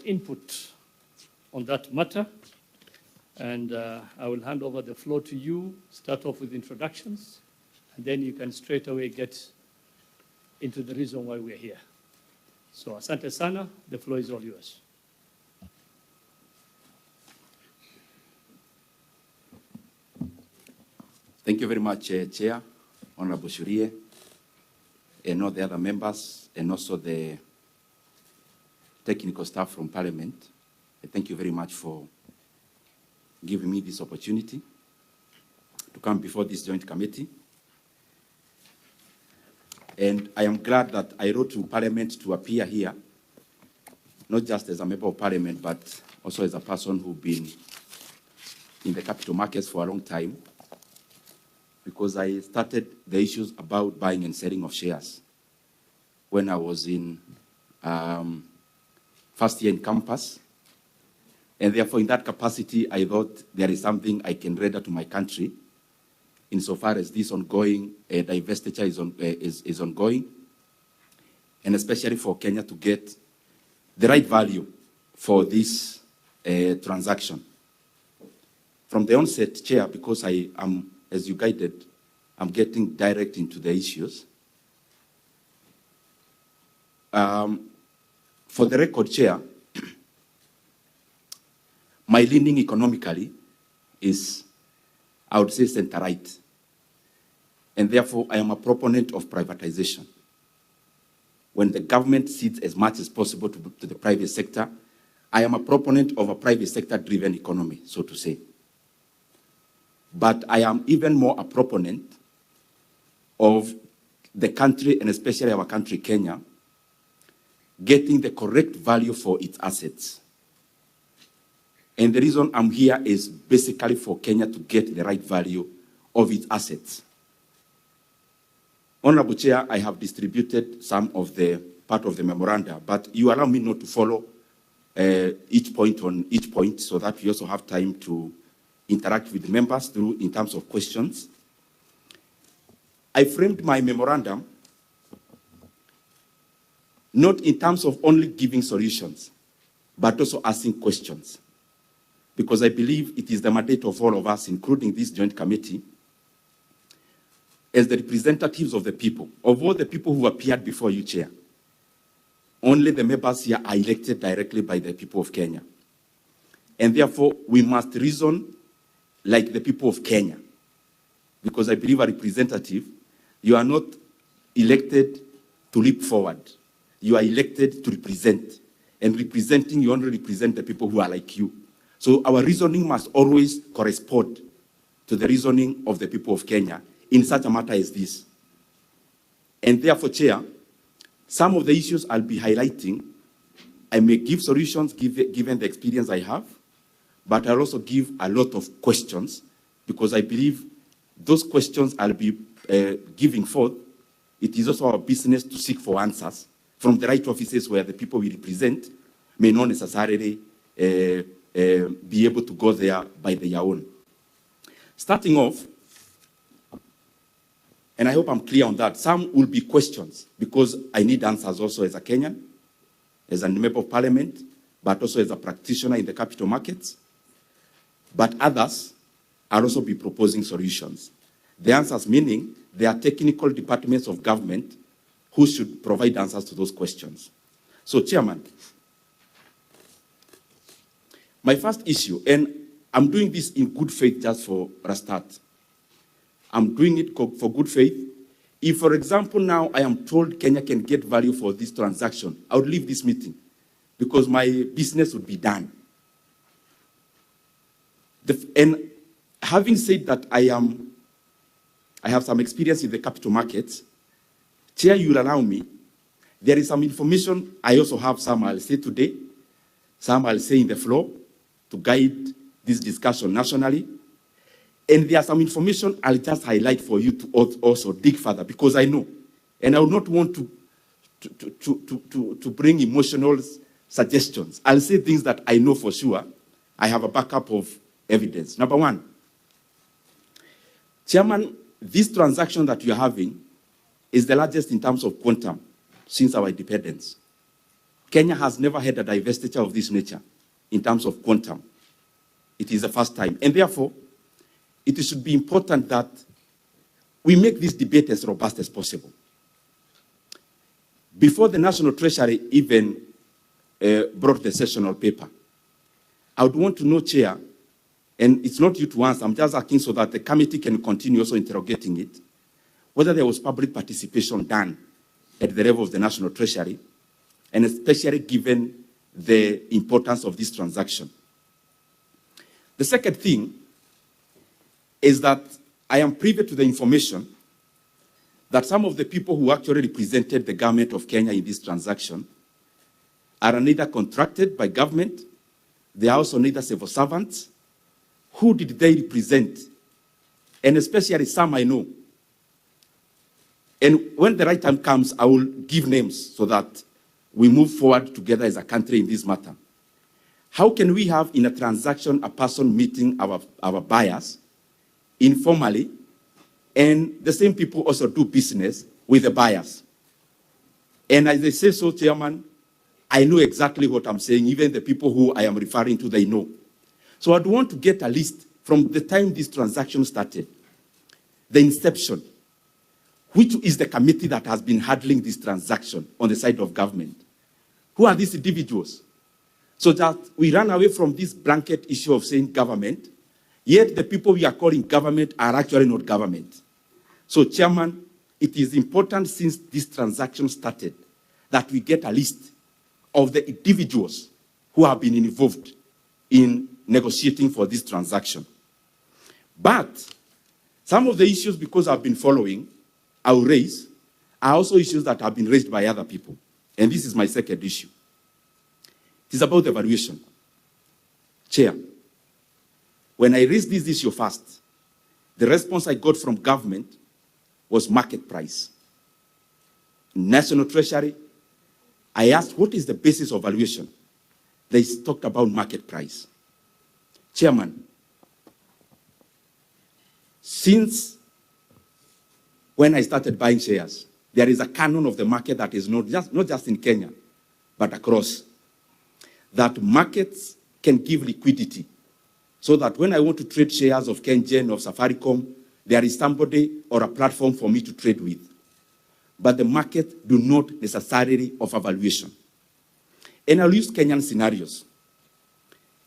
input on that matter. And I will hand over the floor to you, start off with introductions, and then you can straight away get into the reason why we're here. So asante sana, the floor is all yours. Thank you very much, Chair, Honorable Shurie, and all the other members, and also the technical staff from Parliament. Thank you very much for giving me this opportunity to come before this joint committee. And I am glad that I wrote to Parliament to appear here, not just as a member of Parliament, but also as a person who's been in the capital markets for a long time, because I started the issues about buying and selling of shares when I was in first year in campus. And therefore, in that capacity, I thought there is something I can render to my country insofar as this ongoing divestiture is ongoing, and especially for Kenya to get the right value for this transaction. From the onset, Chair, because I am, as you guided, I'm getting direct into the issues. For the record, Chair, my leaning economically is, I would say, center-right. And therefore, I am a proponent of privatization. When the government cedes as much as possible to the private sector, I am a proponent of a private sector-driven economy, so to say. But I am even more a proponent of the country, and especially our country, Kenya, getting the correct value for its assets. And the reason I'm here is basically for Kenya to get the right value of its assets. Honorable Chair, I have distributed some of the part of the memoranda, but you allow me not to follow each point so that we also have time to interact with members through in terms of questions. I framed my memorandum not in terms of only giving solutions, but also asking questions. Because I believe it is the mandate of all of us, including this joint committee, as the representatives of the people, of all the people who appeared before you, Chair. Only the members here are elected directly by the people of Kenya. And therefore, we must reason like the people of Kenya. Because I believe a representative, you are not elected to leap forward. You are elected to represent. And representing, you only represent the people who are like you. So our reasoning must always correspond to the reasoning of the people of Kenya in such a matter as this. And therefore, Chair, some of the issues I'll be highlighting, I may give solutions given the experience I have, but I'll also give a lot of questions because I believe those questions I'll be giving forth, it is also our business to seek for answers from the right offices where the people we represent may not necessarily be able to go there by their own. Starting off, and I hope I'm clear on that, some will be questions because I need answers also as a Kenyan, as a member of Parliament, but also as a practitioner in the capital markets. But others, I'll also be proposing solutions. The answers meaning there are technical departments of government who should provide answers to those questions. So, Chairman, my first issue, and I'm doing this in good faith just for a start. I'm doing it for good faith. If, for example, now I am told Kenya can get value for this transaction, I would leave this meeting because my business would be done. And having said that I have some experience in the capital markets, Chair, you'll allow me, there is some information I also have, some I'll say today, some I'll say in the floor to guide this discussion nationally. And there's some information I'll just highlight for you to also dig further because I know. And I would not want to bring emotional suggestions. I'll say things that I know for sure. I have a backup of evidence. Number one, Chairman, this transaction that you're having is the largest in terms of quantum since our independence. Kenya has never had a divestiture of this nature in terms of quantum. It is the first time. And therefore, it should be important that we make this debate as robust as possible. Before the National Treasury even brought the sessional paper, I would want to know, Chair, and it's not you to answer, I'm just asking so that the committee can continue also interrogating it, whether there was public participation done at the level of the National Treasury, and especially given the importance of this transaction. The second thing is that I am privy to the information that some of the people who actually represented the government of Kenya in this transaction are neither contracted by government, they are also neither civil servants. Who did they represent? And especially some I know. And when the right time comes, I will give names so that we move forward together as a country in this matter. How can we have in a transaction a person meeting our buyers informally, and the same people also do business with the buyers? And as I say so, Chairman, I know exactly what I'm saying. Even the people who I am referring to, they know. So I'd want to get a list from the time this transaction started, the inception, which is the committee that has been handling this transaction on the side of government. Who are these individuals? So that we run away from this blanket issue of saying government, yet the people we are calling government are actually not government. So, Chairman, it is important since this transaction started that we get a list of the individuals who have been involved in negotiating for this transaction. But some of the issues, because I've been following, I will raise, are also issues that have been raised by other people. And this is my second issue. It is about the valuation. Chair, when I raised this issue first, the response I got from government was market price. National Treasury, I asked, what is the basis of valuation? They talked about market price. Chairman, since when I started buying shares, there is a canon of the market that is not just in Kenya, but across. That markets can give liquidity, so that when I want to trade shares of KenGen, of Safaricom, there is somebody or a platform for me to trade with. But the market do not necessarily offer valuation. And I'll use Kenyan scenarios.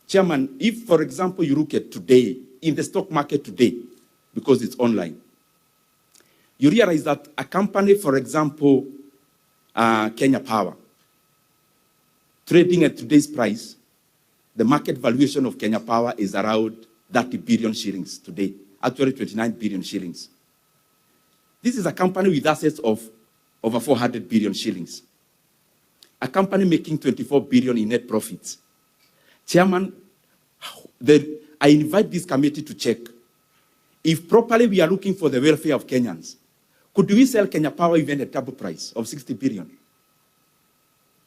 Chairman, if, for example, you look at today, in the stock market today, because it's online, you realize that a company, for example, Kenya Power, trading at today's price, the market valuation of Kenya Power is around 30 billion shillings today, actually 29 billion shillings. This is a company with assets of over 400 billion shillings. A company making 24 billion in net profits. Chairman, I invite this committee to check if properly we are looking for the welfare of Kenyans. Could we sell Kenya Power even at double price of 60 billion?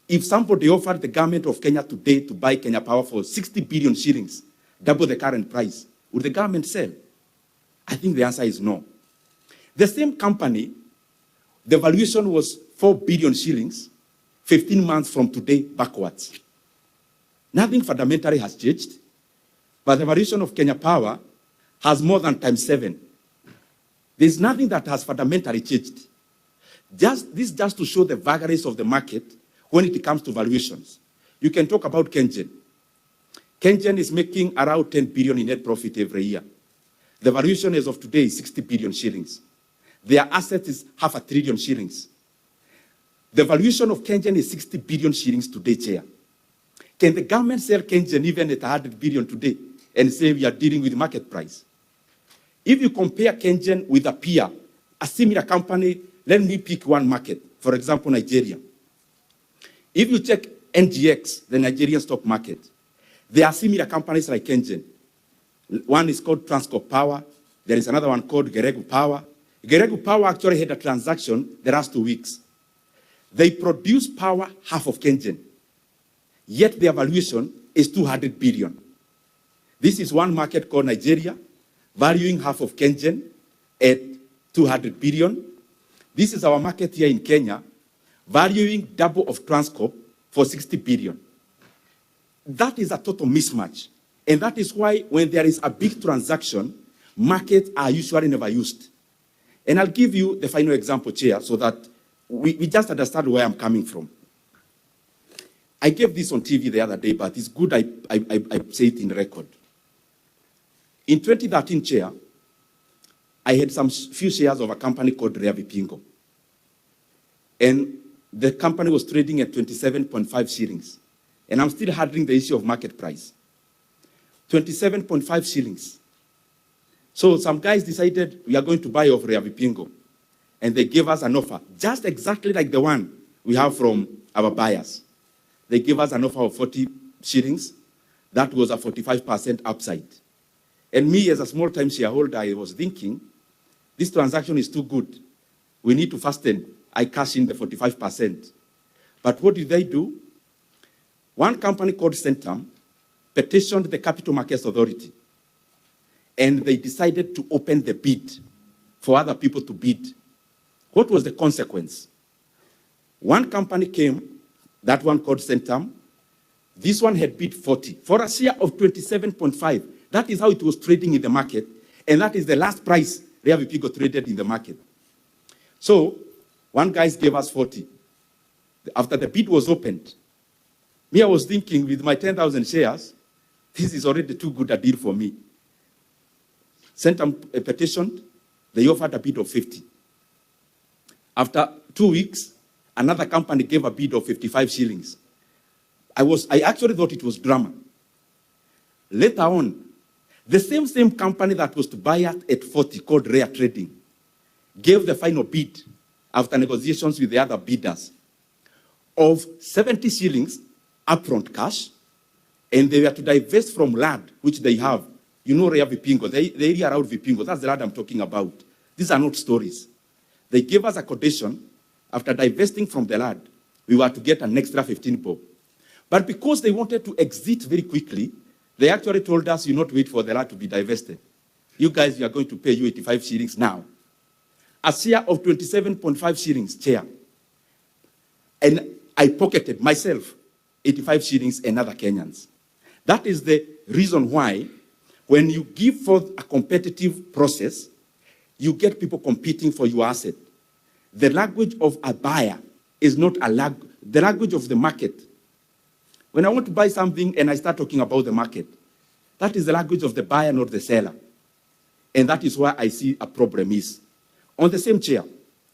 If somebody offered the government of Kenya today to buy Kenya Power for 60 billion shillings, double the current price, would the government sell? I think the answer is no. The same company, the valuation was 4 billion shillings, 15 months from today backwards. Nothing fundamentally has changed, but the valuation of Kenya Power has more than ×7. There's nothing that has fundamentally changed. This just to show the vagaries of the market when it comes to valuations. You can talk about KenGen. KenGen is making around 10 billion in net profit every year. The valuation as of today is 60 billion shillings. Their asset is 500 billion shillings. The valuation of KenGen is 60 billion shillings today, Chair. Can the government sell KenGen even at 100 billion today and say we are dealing with market price? If you compare KenGen with a peer, a similar company, let me pick one market, for example, Nigeria. If you check NGX, the Nigerian stock market, there are similar companies like KenGen. One is called Transcorp Power. There is another one called Geregu Power. Geregu Power actually had a transaction the last 2 weeks. They produce power half of KenGen, yet their valuation is 200 billion. This is one market called Nigeria, valuing half of KenGen at 200 billion. This is our market here in Kenya, valuing double of Transcorp for 60 billion. That is a total mismatch. And that is why when there is a big transaction, markets are usually never used. And I'll give you the final example, Chair, so that we just understand where I'm coming from. I gave this on TV the other day, but it's good I say it in record. In 2013, Chair, I had some few shares of a company called Rea Vipingo. And the company was trading at 27.5 shillings. And I'm still handling the issue of market price. 27.5 shillings. So some guys decided we are going to buy off Rea Vipingo. And they gave us an offer, just exactly like the one we have from our buyers. They gave us an offer of 40 shillings. That was a 45% upside. And me, as a small-time shareholder, I was thinking, this transaction is too good. We need to fasten. I cash in the 45%. But what did they do? One company called Centum petitioned the Capital Markets Authority. And they decided to open the bid for other people to bid. What was the consequence? One company came, that one called Centum. This one had bid 40 for a share of 27.5. That is how it was trading in the market. And that is the last price Rea Vipingo traded in the market. So one guy gave us 40. After the bid was opened, me, I was thinking with my 10,000 shares, this is already too good a deal for me. Centum petitioned, they offered a bid of 50. After 2 weeks, another company gave a bid of 55 shillings. I actually thought it was drama. Later on, the same company that was to buy us at 40, called Rare Trading, gave the final bid after negotiations with the other bidders of 70 shillings upfront cash, and they were to divest from land, which they have. You know Rea Vipingo, the area around Vipingo, that's the land I'm talking about. These are not stories. They gave us a condition, after divesting from the land, we were to get an extra 15 bob. But because they wanted to exit very quickly, they actually told us, you not wait for the land to be divested. You guys, we are going to pay you 85 shillings now. A share of 27.5 shillings, Chair. And I pocketed myself 85 shillings and other Kenyans. That is the reason why when you give forth a competitive process, you get people competing for your asset. The language of a buyer is not the language of the market. When I want to buy something and I start talking about the market, that is the language of the buyer, not the seller. And that is why I see a problem is. On the same chair,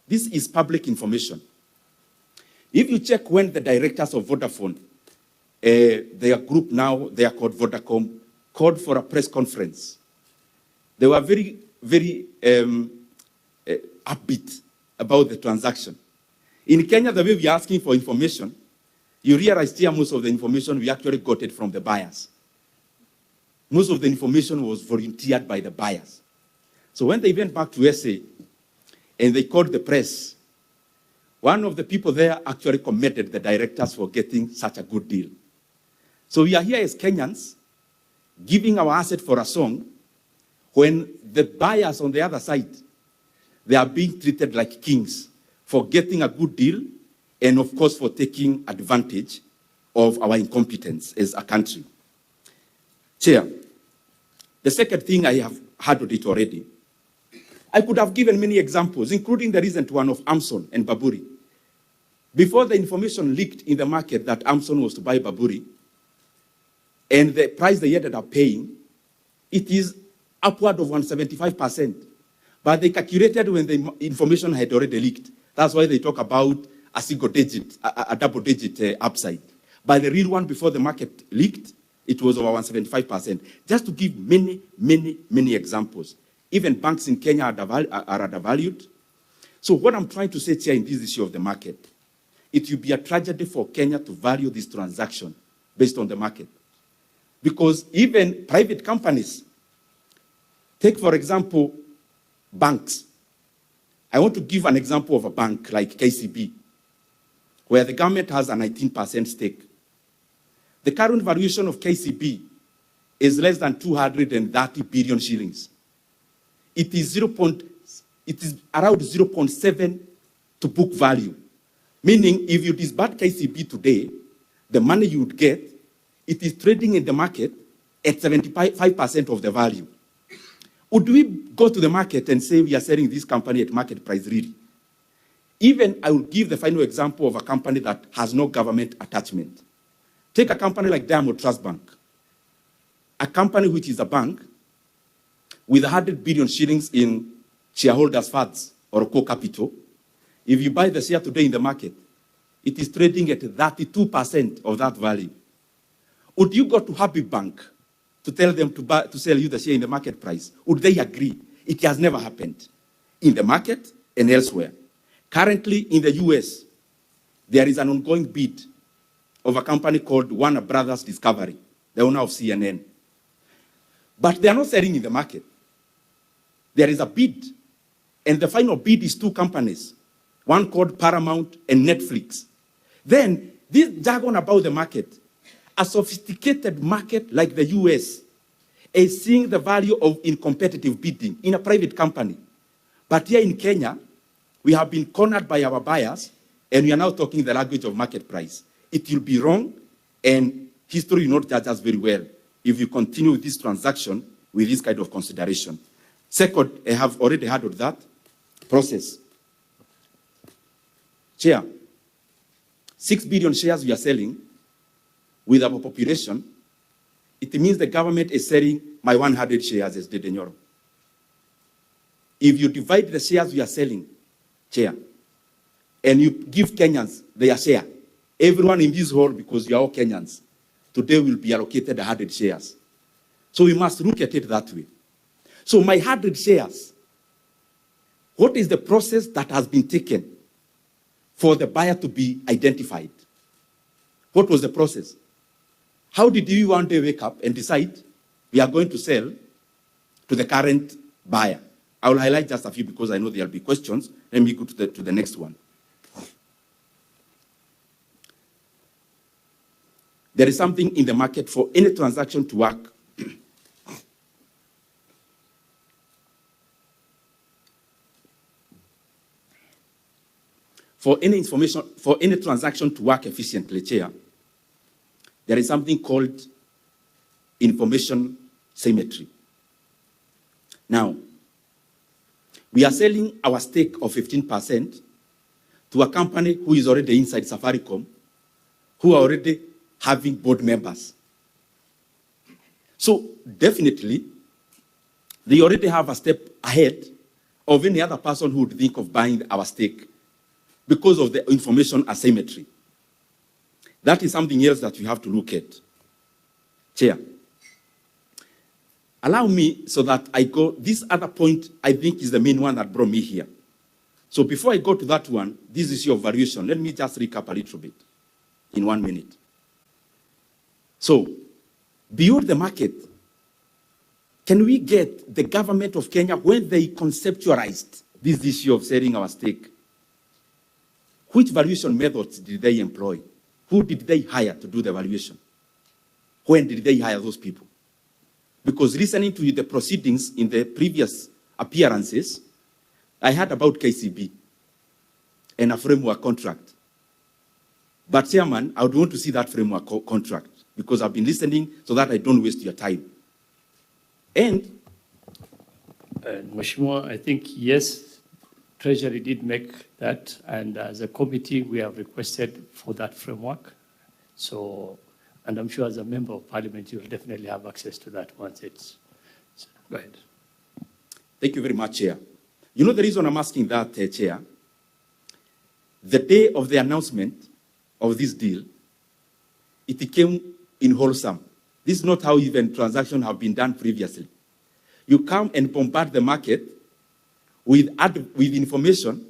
this is public information. If you check when the directors of Vodafone, their group now, they are called Vodacom, called for a press conference, they were very, very upbeat about the transaction. In Kenya, the way we are asking for information, you realize here most of the information we actually got it from the buyers. Most of the information was volunteered by the buyers. So when they went back to SA and they called the press, one of the people there actually commended the directors for getting such a good deal. So we are here as Kenyans giving our asset for a song when the buyers on the other side, they are being treated like kings for getting a good deal and, of course, for taking advantage of our incompetence as a country. Chair, the second thing I have handled it already. I could have given many examples, including the recent one of Amson and Baburi. Before the information leaked in the market that Amson was to buy Baburi, and the price they ended up paying, it is upward of 175%. But they calculated when the information had already leaked. That's why they talk about a single digit, a double digit upside. But the real one before the market leaked, it was over 175%. Just to give many, many, many examples. Even banks in Kenya are undervalued. So what I'm trying to say here in this issue of the market, it will be a tragedy for Kenya to value this transaction based on the market. Because even private companies, take for example, banks. I want to give an example of a bank like KCB, where the government has a 19% stake. The current valuation of KCB is less than 230 billion shillings. It is around 0.7 to book value. Meaning, if you disband KCB today, the money you would get, it is trading in the market at 75% of the value. Would we go to the market and say we are selling this company at market price, really? Even I will give the final example of a company that has no government attachment. Take a company like Diamond Trust Bank, a company which is a bank with 100 billion shillings in shareholders' funds or core capital. If you buy the share today in the market, it is trading at 32% of that value. Would you go to Happy Bank to tell them to sell you the share in the market price? Would they agree? It has never happened in the market and elsewhere. Currently in the US, there is an ongoing bid of a company called Warner Brothers Discovery, the owner of CNN. But they are not selling in the market. There is a bid, and the final bid is two companies, one called Paramount and Netflix. Then, this jargon about the market, a sophisticated market like the US is seeing the value in competitive bidding in a private company. But here in Kenya, we have been cornered by our buyers, and we are now talking the language of market price. It will be wrong, and history will not judge us very well if you continue with this transaction with this kind of consideration. Second, I have already heard of that process. Chair, 6 billion shares we are selling with our population. It means the government is selling my 100 shares as the Nyoro. If you divide the shares we are selling, Chair, and you give Kenyans their share, everyone in this hall, because you are all Kenyans, today will be allocated 100 shares. So we must look at it that way. So my 100 shares, what is the process that has been taken for the buyer to be identified? What was the process? How did you one day wake up and decide we are going to sell to the current buyer? I will highlight just a few because I know there will be questions. Let me go to the next one. There is something in the market for any transaction to work. For any transaction to work efficiently, Chair, there is something called information symmetry. Now, we are selling our stake of 15% to a company who is already inside Safaricom, who are already having board members. So definitely, they already have a step ahead of any other person who would think of buying our stake because of the information asymmetry. That is something else that we have to look at. Chair, allow me so that I go, this other point I think is the main one that brought me here. So before I go to that one, this issue of valuation, let me just recap a little bit in 1 minute. So, beyond the market, can we get the government of Kenya, when they conceptualized this issue of selling our stake, which valuation methods did they employ? Who did they hire to do the valuation? When did they hire those people? Because listening to the proceedings in the previous appearances, I heard about KCB and a framework contract. But Chairman, I would want to see that framework contract because I've been listening so that I don't waste your time. And Mheshimiwa, I think, yes, Treasury did make that, and as a committee, we have requested for that framework. So, and I'm sure as a member of Parliament, you will definitely have access to that once it's, so, go ahead. Thank you very much, Chair. You know the reason I'm asking that, Chair? The day of the announcement of this deal, it came in wholesome. This is not how even transactions have been done previously. You come and bombard the market with information,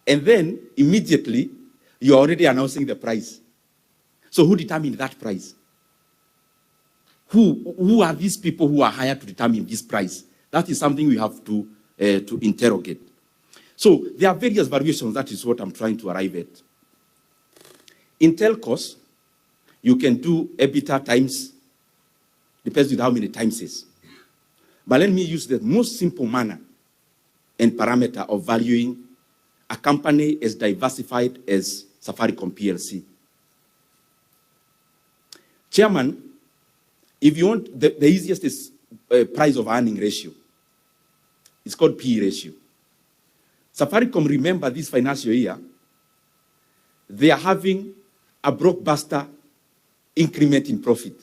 and then immediately you're already announcing the price. So who determined that price? Who are these people who are hired to determine this price? That is something we have to interrogate. So there are various variations. That is what I'm trying to arrive at. In telcos, you can do EBITDA times, depends on how many times it is. But let me use the most simple manner and parameter of valuing a company as diversified as Safaricom PLC. Chairman, if you want, the easiest is price of earning ratio. It's called PE ratio. Safaricom, remember this financial year, they are having a blockbuster increment in profit.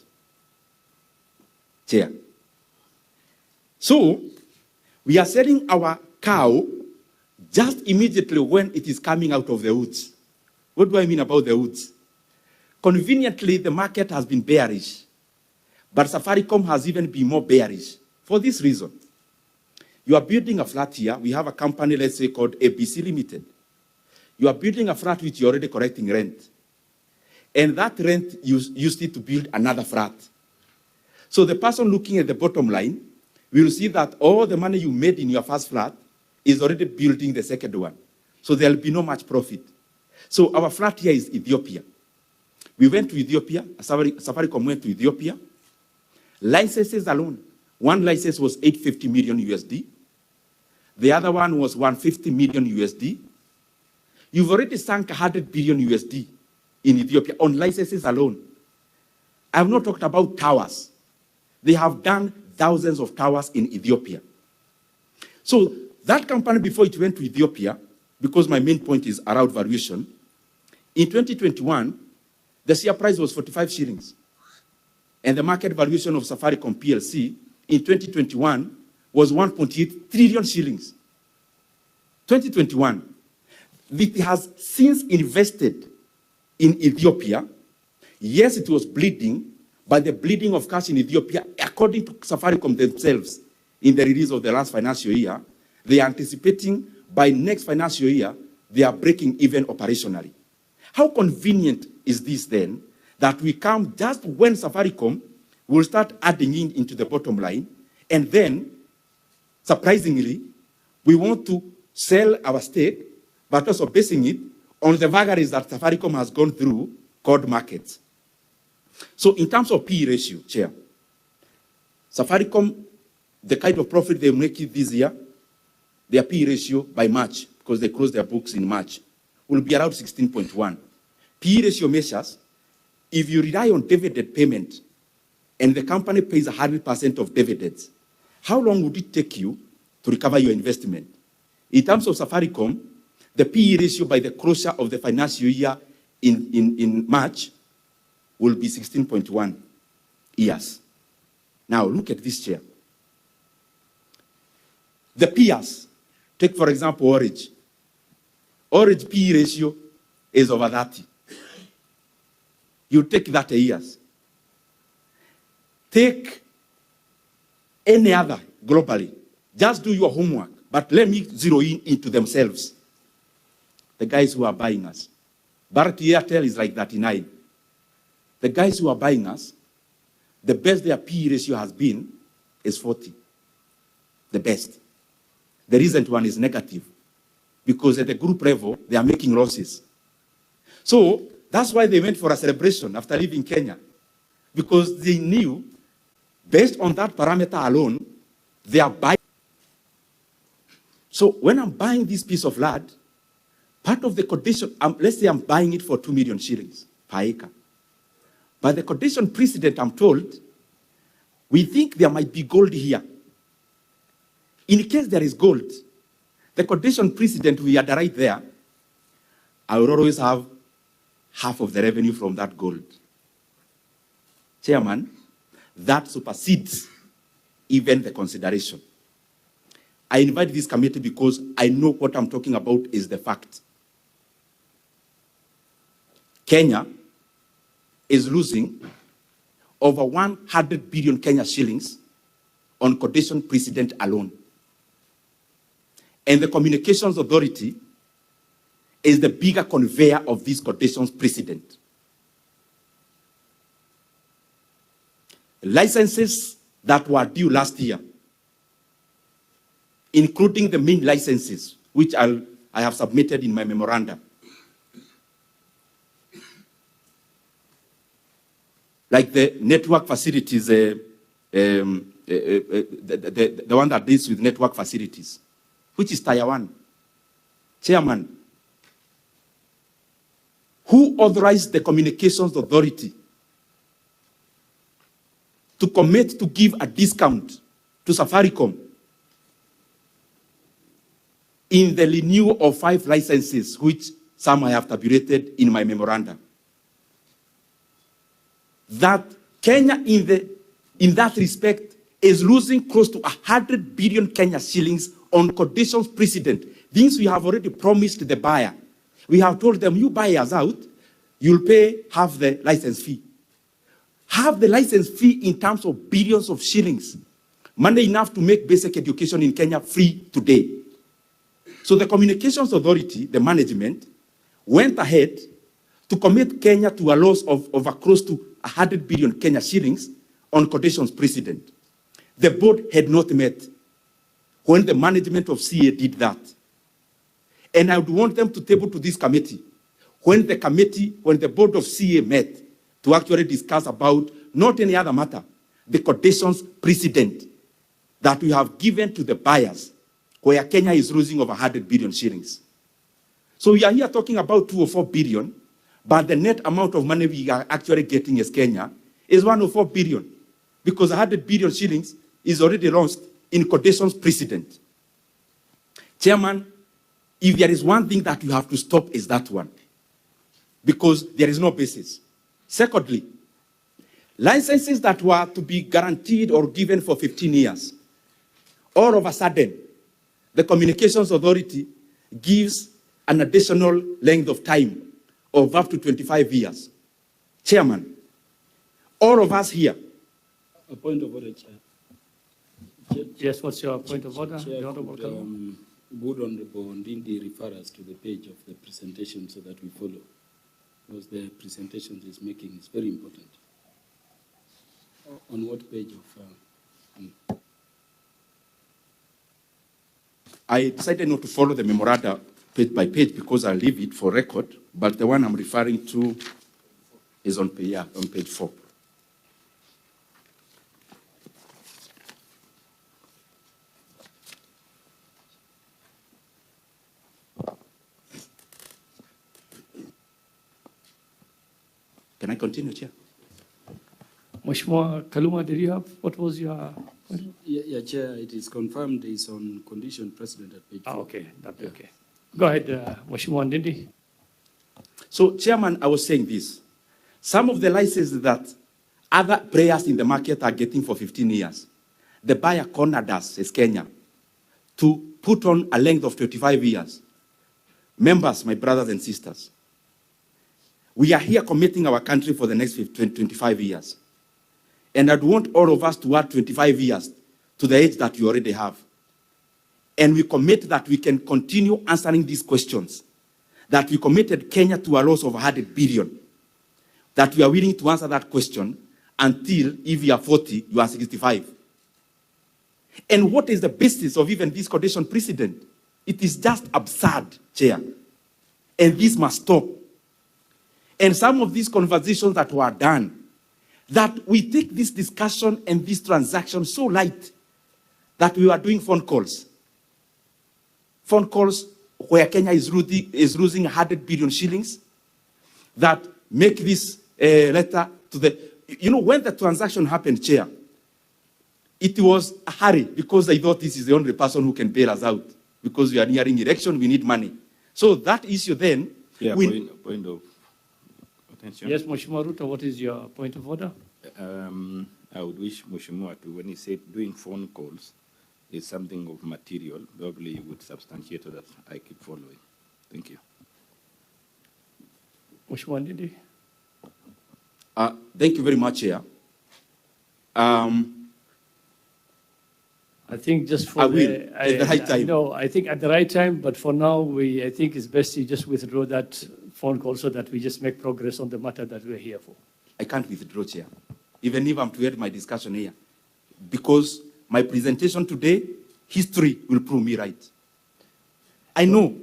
Chair. So, we are selling our cow just immediately when it is coming out of the woods. What do I mean about the woods? Conveniently, the market has been bearish, but Safaricom has even been more bearish for this reason. You are building a flat here. We have a company, let's say, called ABC Limited. You are building a flat which you're already collecting rent. And that rent, you used it to build another flat. So the person looking at the bottom line will see that all the money you made in your first flat is already building the second one. So there'll be no much profit. So our flat here is Ethiopia. We went to Ethiopia, Safaricom went to Ethiopia. Licenses alone, one license was 850 million USD. The other one was 150 million USD. You've already sunk 100 billion USD in Ethiopia on licenses alone. I have not talked about towers. They have done thousands of towers in Ethiopia. So that company, before it went to Ethiopia, because my main point is around valuation, in 2021, the share price was 45 shillings. And the market valuation of Safaricom PLC in 2021 was 1.8 trillion shillings. 2021. It has since invested in Ethiopia. Yes, it was bleeding, but the bleeding of cash in Ethiopia, according to Safaricom themselves, in the release of the last financial year, they are anticipating by next financial year, they are breaking even operationally. How convenient is this then, that we come just when Safaricom will start adding into the bottom line, and then, surprisingly, we want to sell our stake, but also basing it on the vagaries that Safaricom has gone through called markets. So in terms of PE ratio, Chair, Safaricom, the kind of profit they make this year, their PE ratio by March, because they close their books in March, will be around 16.1. PE ratio measures, if you rely on dividend payment and the company pays 100% of dividends, how long would it take you to recover your investment? In terms of Safaricom, the PE ratio by the closure of the financial year in March will be 16.1 years. Now, look at this, Chair. The peers, take for example Orange. Orange PE ratio is over 30. You take 30 years. Take any other globally. Just do your homework, but let me zero in into themselves. The guys who are buying us. Bharti Airtel is like 39. The guys who are buying us, the best their PE ratio has been is 40. The best. The recent one is negative, because at the group level, they are making losses. So that's why they went for a celebration after leaving Kenya, because they knew, based on that parameter alone, they are buying. So when I'm buying this piece of land, part of the condition, let's say I'm buying it for 2 million shillings per acre. But the condition precedent, I'm told, we think there might be gold here. In case there is gold, the condition precedent we had right there, I will always have half of the revenue from that gold. Chairman, that supersedes even the consideration. I invite this committee because I know what I'm talking about is the fact. Kenya is losing over 100 billion Kenya shillings on condition precedent alone. And the Communications Authority is the bigger conveyor of these conditions precedent. Licenses that were due last year, including the main licenses, which I have submitted in my memorandum. Like the network facilities, the one that deals with network facilities, which is Tier 1. Chairman, who authorized the Communications Authority to commit to give a discount to Safaricom in the renewal of 5 licenses, which some I have tabulated in my memoranda. That Kenya, in that respect, is losing close to 100 billion Kenya shillings on conditions precedent. Things we have already promised the buyer. We have told them, you buy us out, you'll pay half the license fee. Half the license fee in terms of billions of shillings. Money enough to make basic education in Kenya free today. So the Communications Authority, the management, went ahead to commit Kenya to a loss of over close to 100 billion Kenya shillings on conditions precedent. The board had not met when the management of CA did that. And I would want them to table to this committee when the board of CA met to actually discuss about not any other matter, the conditions precedent that we have given to the buyers where Kenya is losing over 100 billion shillings. So we are here talking about 2 or 4 billion, but the net amount of money we are actually getting as Kenya is 1 or 4 billion, because 100 billion shillings is already lost in conditions precedent. Chairman, if there is one thing that you have to stop, is that one, because there is no basis. Secondly, licenses that were to be guaranteed or given for 15 years, all of a sudden, the Communications Authority gives an additional length of time of up to 25 years. Chairman, all of us here. A point of order, Chair. Yes, what's your point of order? Chair, The Honorable Good Honorable Ndindi refer us to the page of the presentation so that we follow, because the presentation is making is very important. On what page of... I decided not to follow the memoranda page by page because I'll leave it for record, but the one I'm referring to is on page 4. Can I continue, Chair? Mheshimiwa Kaluma, did you have, what was your point? Yeah, Chair, it is confirmed it's on condition precedent at page 4. Okay, that's okay. Go ahead, Mheshimiwa Ndindi. So, Chairman, I was saying this. Some of the licenses that other players in the market are getting for 15 years, the buyer cornered us as Kenya to put on a length of 25 years. Members, my brothers and sisters, we are here committing our country for the next 25 years. And I'd want all of us to add 25 years to the age that you already have. And we commit that we can continue answering these questions, that we committed Kenya to a loss of 100 billion, that we are willing to answer that question until, if you are 40, you are 65. And what is the basis of even this condition precedent? It is just absurd, Chair. And this must stop. And some of these conversations that were done, that we take this discussion and this transaction so light that we are doing phone calls. Phone calls where Kenya is losing 100 billion shillings, that make this letter to the... You know, when the transaction happened, Chair, it was a hurry because they thought this is the only person who can bail us out because we are nearing election, we need money. So that issue then... Yeah, point of attention. Yes, Mheshimiwa Ruto, what is your point of order? I would wish Mheshimiwa to, when he said doing phone calls is something of material, probably you would substantiate that I keep following. Thank you. Mheshimiwa Ndindi. Thank you very much, Chair. I think just for at the right time. No, I think at the right time, but for now, I think it's best you just withdraw that phone call so that we just make progress on the matter that we're here for. I can't withdraw, Chair, even if I'm to end my discussion here, because my presentation today, history will prove me right. I know,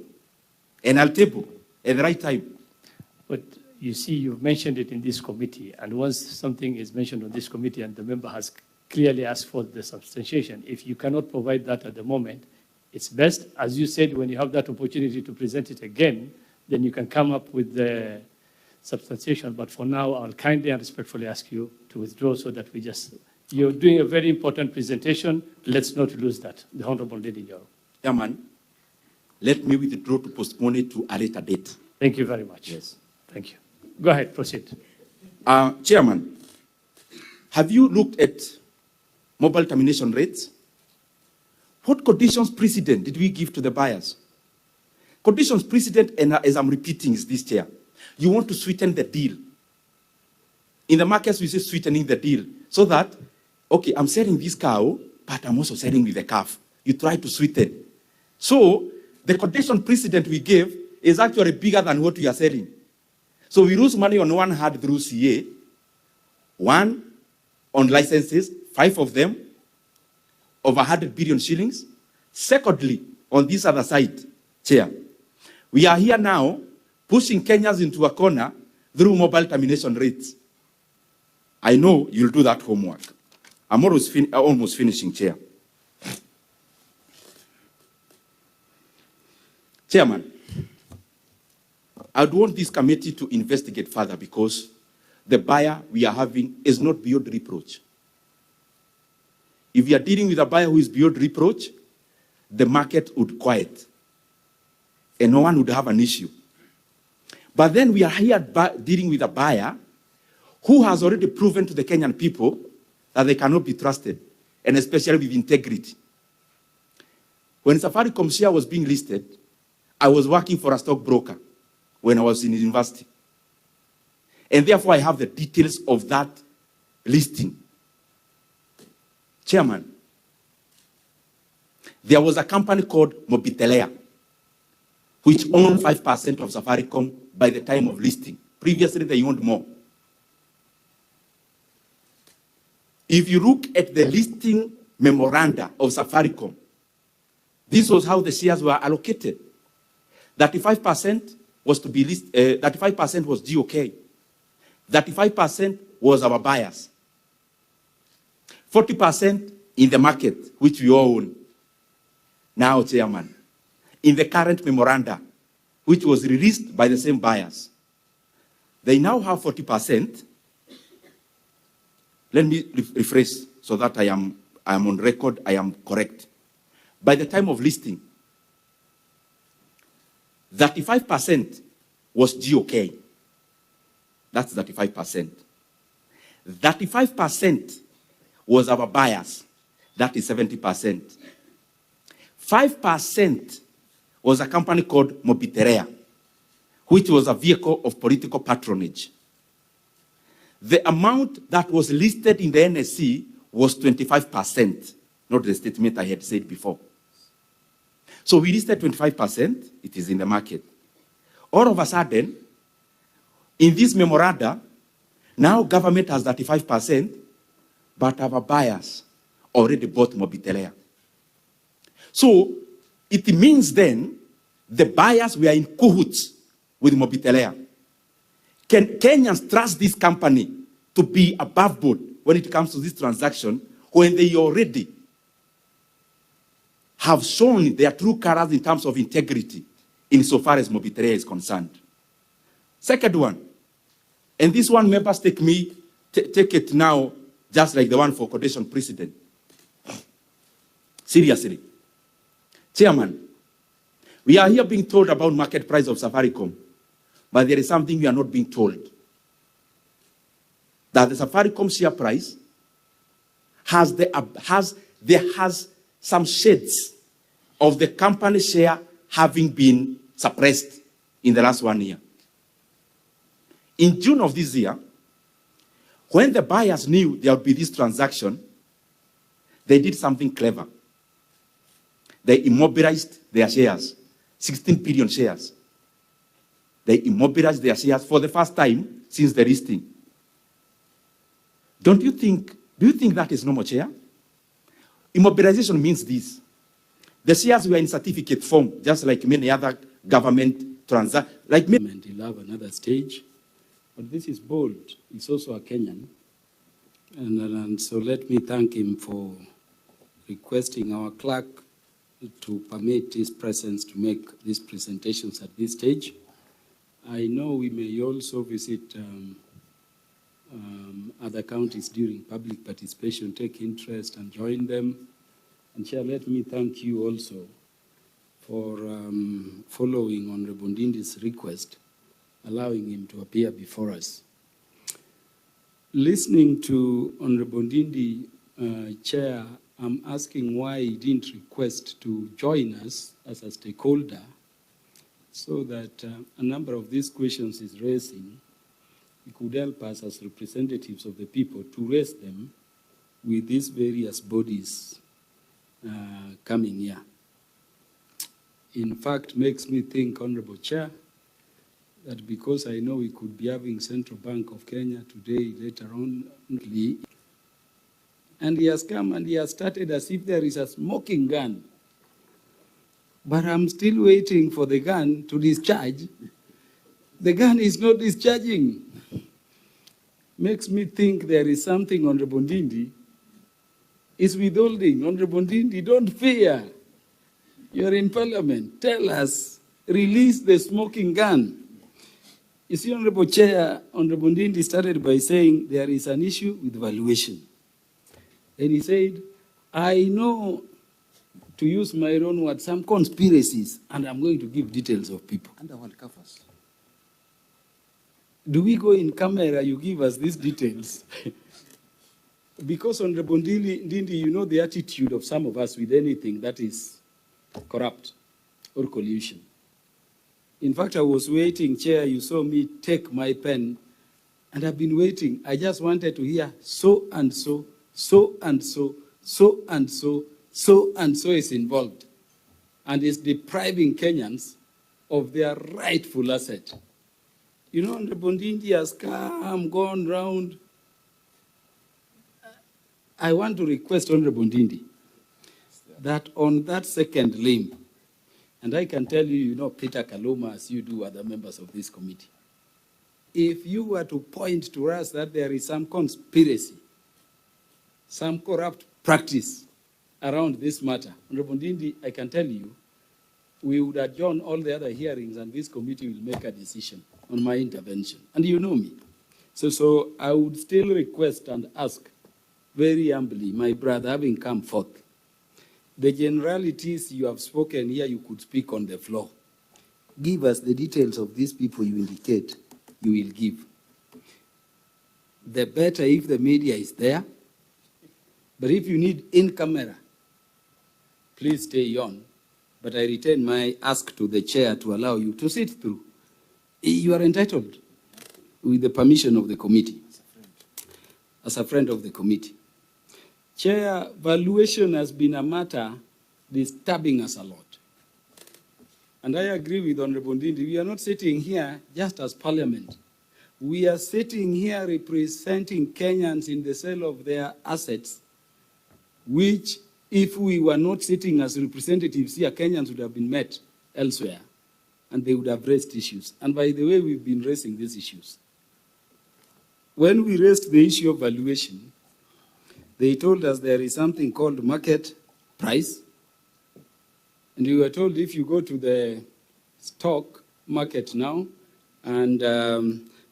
and I'll table at the right time. But you see, you've mentioned it in this committee, and once something is mentioned on this committee and the member has clearly asked for the substantiation, if you cannot provide that at the moment, it's best, as you said, when you have that opportunity to present it again, then you can come up with the substantiation. But for now, I'll kindly and respectfully ask you to withdraw so that you're doing a very important presentation. Let's not lose that. The Honorable Ndindi Nyoro. Chairman, let me withdraw to postpone it to a later date. Thank you very much. Yes. Thank you. Go ahead, proceed. Chairman, have you looked at mobile termination rates? What conditions precedent did we give to the buyers? Conditions precedent, and as I'm repeating, is this, Chair. You want to sweeten the deal. In the markets, we say sweetening the deal. So that, okay, I'm selling this cow, but I'm also selling with the calf. You try to sweeten. So the condition precedent we gave is actually bigger than what we are selling. So we lose money on one hand through CA, one on licenses, 5 of them, over 100 billion shillings. Secondly, on this other side, Chair, we are here now pushing Kenyans into a corner through mobile termination rates. I know you'll do that homework. I'm almost finishing, Chair. Chairman, I'd want this committee to investigate further because the buyer we are having is not beyond reproach. If we are dealing with a buyer who is beyond reproach, the market would quiet and no one would have an issue. But then we are here dealing with a buyer who has already proven to the Kenyan people that they cannot be trusted, and especially with integrity. When Safaricom share was being listed, I was working for a stockbroker when I was in university. And therefore, I have the details of that listing. Chairman, there was a company called Mobitelea, which owned 5% of Safaricom by the time of listing. Previously, they owned more. If you look at the listing memoranda of Safaricom, this was how the shares were allocated. 35% was to be 35% was GOK. 35% was our buyers. 40% in the market, which we all own. Now, Chairman, in the current memoranda, which was released by the same buyers, they now have 40%. Let me rephrase so that I am on record, I am correct. By the time of listing, 35% was GOK. That's 35%. 35% was our buyers. That is 70%. 5% was a company called Mobitelea, which was a vehicle of political patronage. The amount that was listed in the NSC was 25%, not the statement I had said before. So we listed 25%, it is in the market. All of a sudden, in this memoranda, now government has 35%, but our buyers already bought Mobitelea. So it means then the buyers were in cahoots with Mobitelea. Can Kenyans trust this company to be above board when it comes to this transaction when they already have shown their true colors in terms of integrity insofar as Mobitelea is concerned? Second one, and this one members take it now just like the one for condition precedent. Seriously. Chairman, we are here being told about market price of Safaricom, but there is something we are not being told. That the Safaricom share price has some shades of the company share having been suppressed in the last 1 year. In June of this year, when the buyers knew there would be this transaction, they did something clever. They immobilized their shares, 16 billion shares. They immobilized their shares for the first time since the listing. Do you think that is normal, Chair? Immobilization means this. The shares were in certificate form, just like many other government transactions. He'll have another stage, but this is bold. He's also a Kenyan. And so let me thank him for requesting our clerk to permit his presence to make these presentations at this stage. I know we may also visit other counties during public participation, take interest and join them. And Chair, let me thank you also for following Honorable Ndindi's request, allowing him to appear before us. Listening to Honorable Ndindi, Chair, I'm asking why he didn't request to join us as a stakeholder so that a number of these questions he's raising, he could help us as representatives of the people to raise them with these various bodies coming here. In fact, makes me think, Honorable Chair, that because I know we could be having Central Bank of Kenya today, later on, and he has come and he has started as if there is a smoking gun. But I'm still waiting for the gun to discharge. The gun is not discharging. Makes me think there is something Honorable Ndindi is withholding. Honorable Ndindi, don't fear. You're in Parliament. Tell us, release the smoking gun. You see, Honorable Chair, Honorable Ndindi started by saying there is an issue with valuation. And he said, I know, to use my own words, some conspiracies, and I'm going to give details of people. Under what covers? Do we go in camera, you give us these details? Because, Honorable Ndindi, you know the attitude of some of us with anything that is corrupt or collusion. In fact, I was waiting, Chair, you saw me take my pen, and I've been waiting. I just wanted to hear so and so, so and so, so and so, so and so is involved. And is depriving Kenyans of their rightful asset. You know, Honorable Ndindi has come, gone round. I want to request Honorable Ndindi that on that second limb, and I can tell you, you know Peter Kaluma as you do other members of this committee, if you were to point to us that there is some conspiracy, some corrupt practice around this matter, Honorable Ndindi, I can tell you, we would adjourn all the other hearings and this committee will make a decision on my intervention. And you know me. So I would still request and ask very humbly, my brother, having come forth, the generalities you have spoken here, you could speak on the floor. Give us the details of these people you indicate you will give. The better if the media is there. But if you need in camera, please stay on. But I retain my ask to the chair to allow you to sit through. You are entitled with the permission of the committee, as a friend of the committee. Chair, valuation has been a matter disturbing us a lot. And I agree with Honorable Ndindi, we are not sitting here just as Parliament. We are sitting here representing Kenyans in the sale of their assets, which if we were not sitting as representatives here, Kenyans would have been met elsewhere, and they would have raised issues. And by the way, we've been raising these issues. When we raised the issue of valuation, they told us there is something called market price. And we were told if you go to the stock market now, and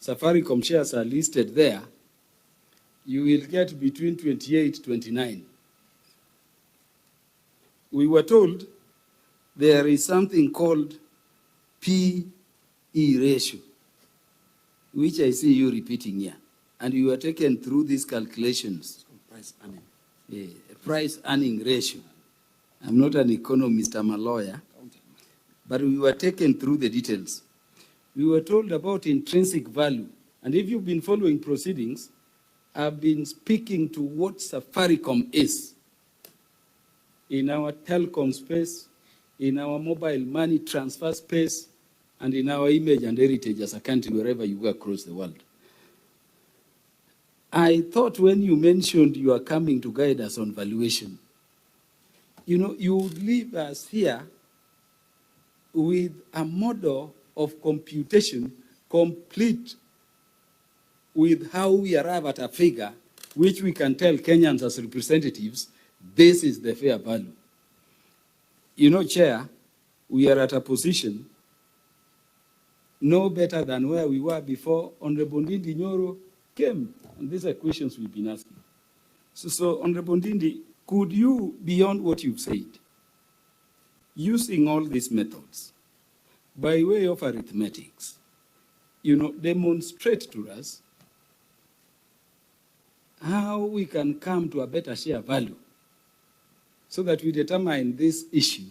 Safaricom shares are listed there, you will get between 28, 29. We were told there is something called P/E ratio, which I see you repeating here. And we were taken through these calculations. Price earning. Yeah, price earning ratio. I'm not an economist, I'm a lawyer. But we were taken through the details. We were told about intrinsic value. And if you've been following proceedings, I've been speaking to what Safaricom is in our telecom space, in our mobile money transfer space, and in our image and heritage as a country wherever you go across the world. I thought when you mentioned you are coming to guide us on valuation, you know, you would leave us here with a model of computation complete with how we arrive at a figure which we can tell Kenyans as representatives, this is the fair value. You know, Chair, we are at a position no better than where we were before Honorable Ndindi Nyoro came. And these are questions we've been asking. So Honorable Ndindi, could you, beyond what you've said, using all these methods, by way of arithmetics, demonstrate to us how we can come to a better share value so that we determine this issue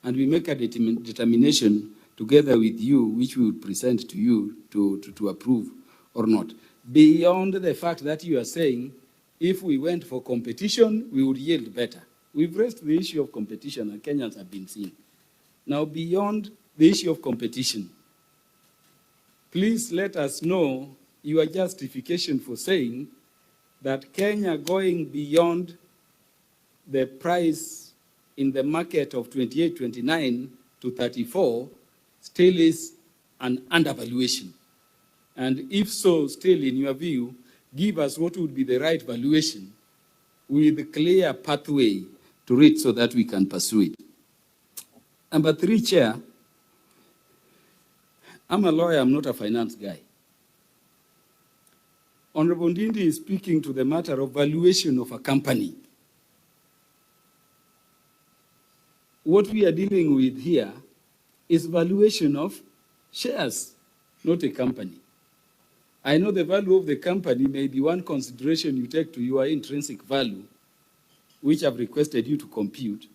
and we make a determination together with you, which we will present to you to approve or not. Beyond the fact that you are saying, if we went for competition, we would yield better. We've raised the issue of competition, and Kenyans have been seeing. Now, beyond the issue of competition, please let us know your justification for saying that Kenya going beyond the price in the market of 28, 29 to 34 still is an undervaluation. And if so, still in your view, give us what would be the right valuation with a clear pathway to it so that we can pursue it. Number 3, Chair, I'm a lawyer, I'm not a finance guy. Honorable Ndindi is speaking to the matter of valuation of a company. What we are dealing with here is valuation of shares, not a company. I know the value of the company may be one consideration you take to your intrinsic value, which I've requested you to compute.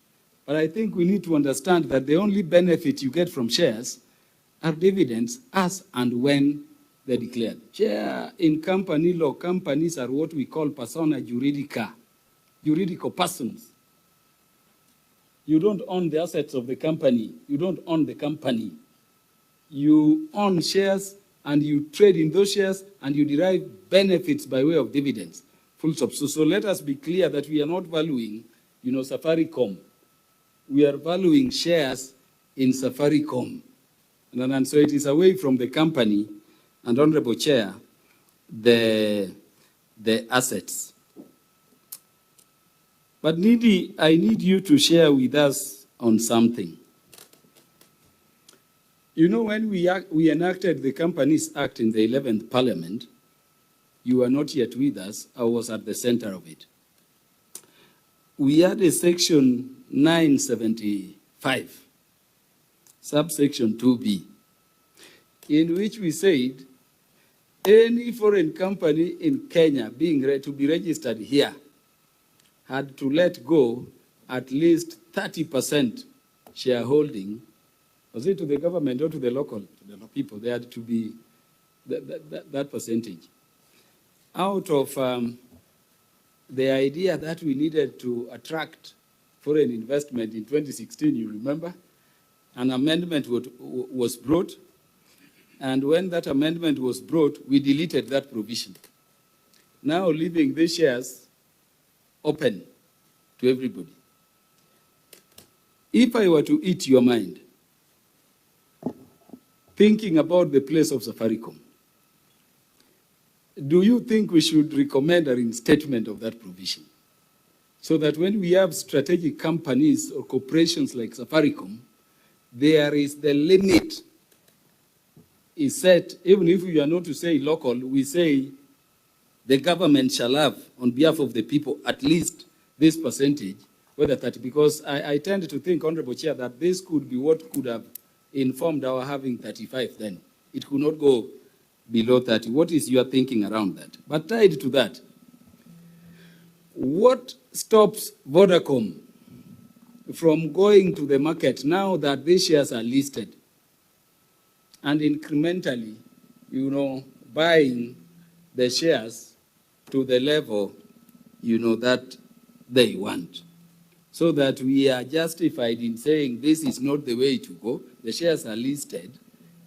But I think we need to understand that the only benefit you get from shares are dividends as and when they're declared. Chair, in company law, companies are what we call persona juridica, juridical persons. You don't own the assets of the company. You don't own the company. You own shares and you trade in those shares and you derive benefits by way of dividends. Full stop. So let us be clear that we are not valuing, Safaricom. We are valuing shares in Safaricom. And so it is away from the company and, Honorable Chair, the assets. But Ndindi, I need you to share with us on something. When we enacted the Companies Act in the 11th Parliament, you were not yet with us. I was at the center of it. We had a section 975, subsection 2B, in which we said any foreign company in Kenya being to be registered here had to let go at least 30% shareholding. Was it to the government or to the local people? They had to be that percentage. Out of the idea that we needed to attract foreign investment in 2016, you remember, an amendment was brought. And when that amendment was brought, we deleted that provision. Now leaving these shares open to everybody. If I were to eat your mind, thinking about the place of Safaricom, do you think we should recommend a reinstatement of that provision? So that when we have strategic companies or corporations like Safaricom, there is the limit is set, even if we are not to say local, we say the government shall have, on behalf of the people, at least this percentage, whether 30, because I tend to think, Honorable Chair, that this could be what could have informed our having 35 then. It could not go below 30. What is your thinking around that? But tied to that, what stops Vodacom from going to the market now that these shares are listed and incrementally, buying the shares to the level, that they want, so that we are justified in saying this is not the way to go. The shares are listed,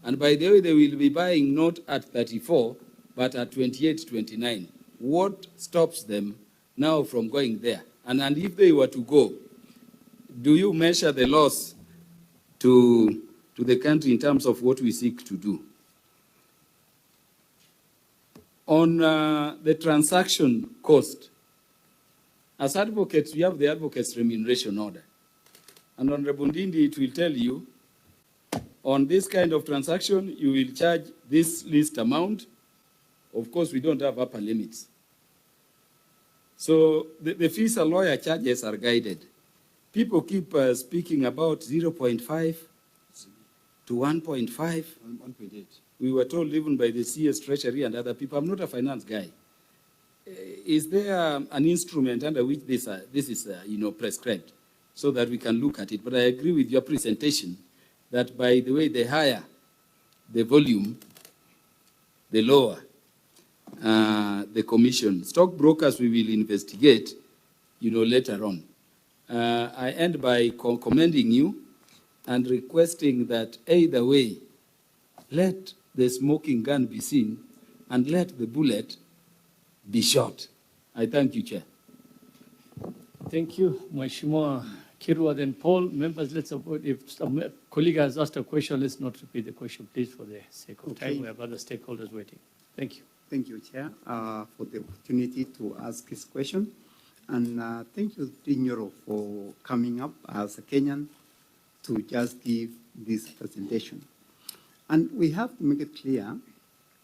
and by the way, they will be buying not at 34, but at 28, 29. What stops them now from going there? And if they were to go, do you measure the loss to the country in terms of what we seek to do? On the transaction cost, as advocates, we have the advocates' remuneration order. And Honorable Ndindi, it will tell you on this kind of transaction, you will charge this least amount. Of course, we don't have upper limits. So the fees a lawyer charges are guided. People keep speaking about 0.5 to 1.5. 1.8. We were told even by the CS Treasury and other people, I'm not a finance guy. Is there an instrument under which this is prescribed so that we can look at it? But I agree with your presentation that by the way, the higher the volume, the lower the commission. Stockbrokers we will investigate, later on. I end by commending you and requesting that either way, let the smoking gun be seen and let the bullet be shot. I thank you, Chair. Thank you, Mheshimiwa Kirwa. Then Paul, members, let's avoid, if some colleague has asked a question, let's not repeat the question, please, for the sake of time. We have other stakeholders waiting. Thank you. Thank you, Chair, for the opportunity to ask this question. And thank you, Nyoro, for coming up as a Kenyan to just give this presentation. And we have to make it clear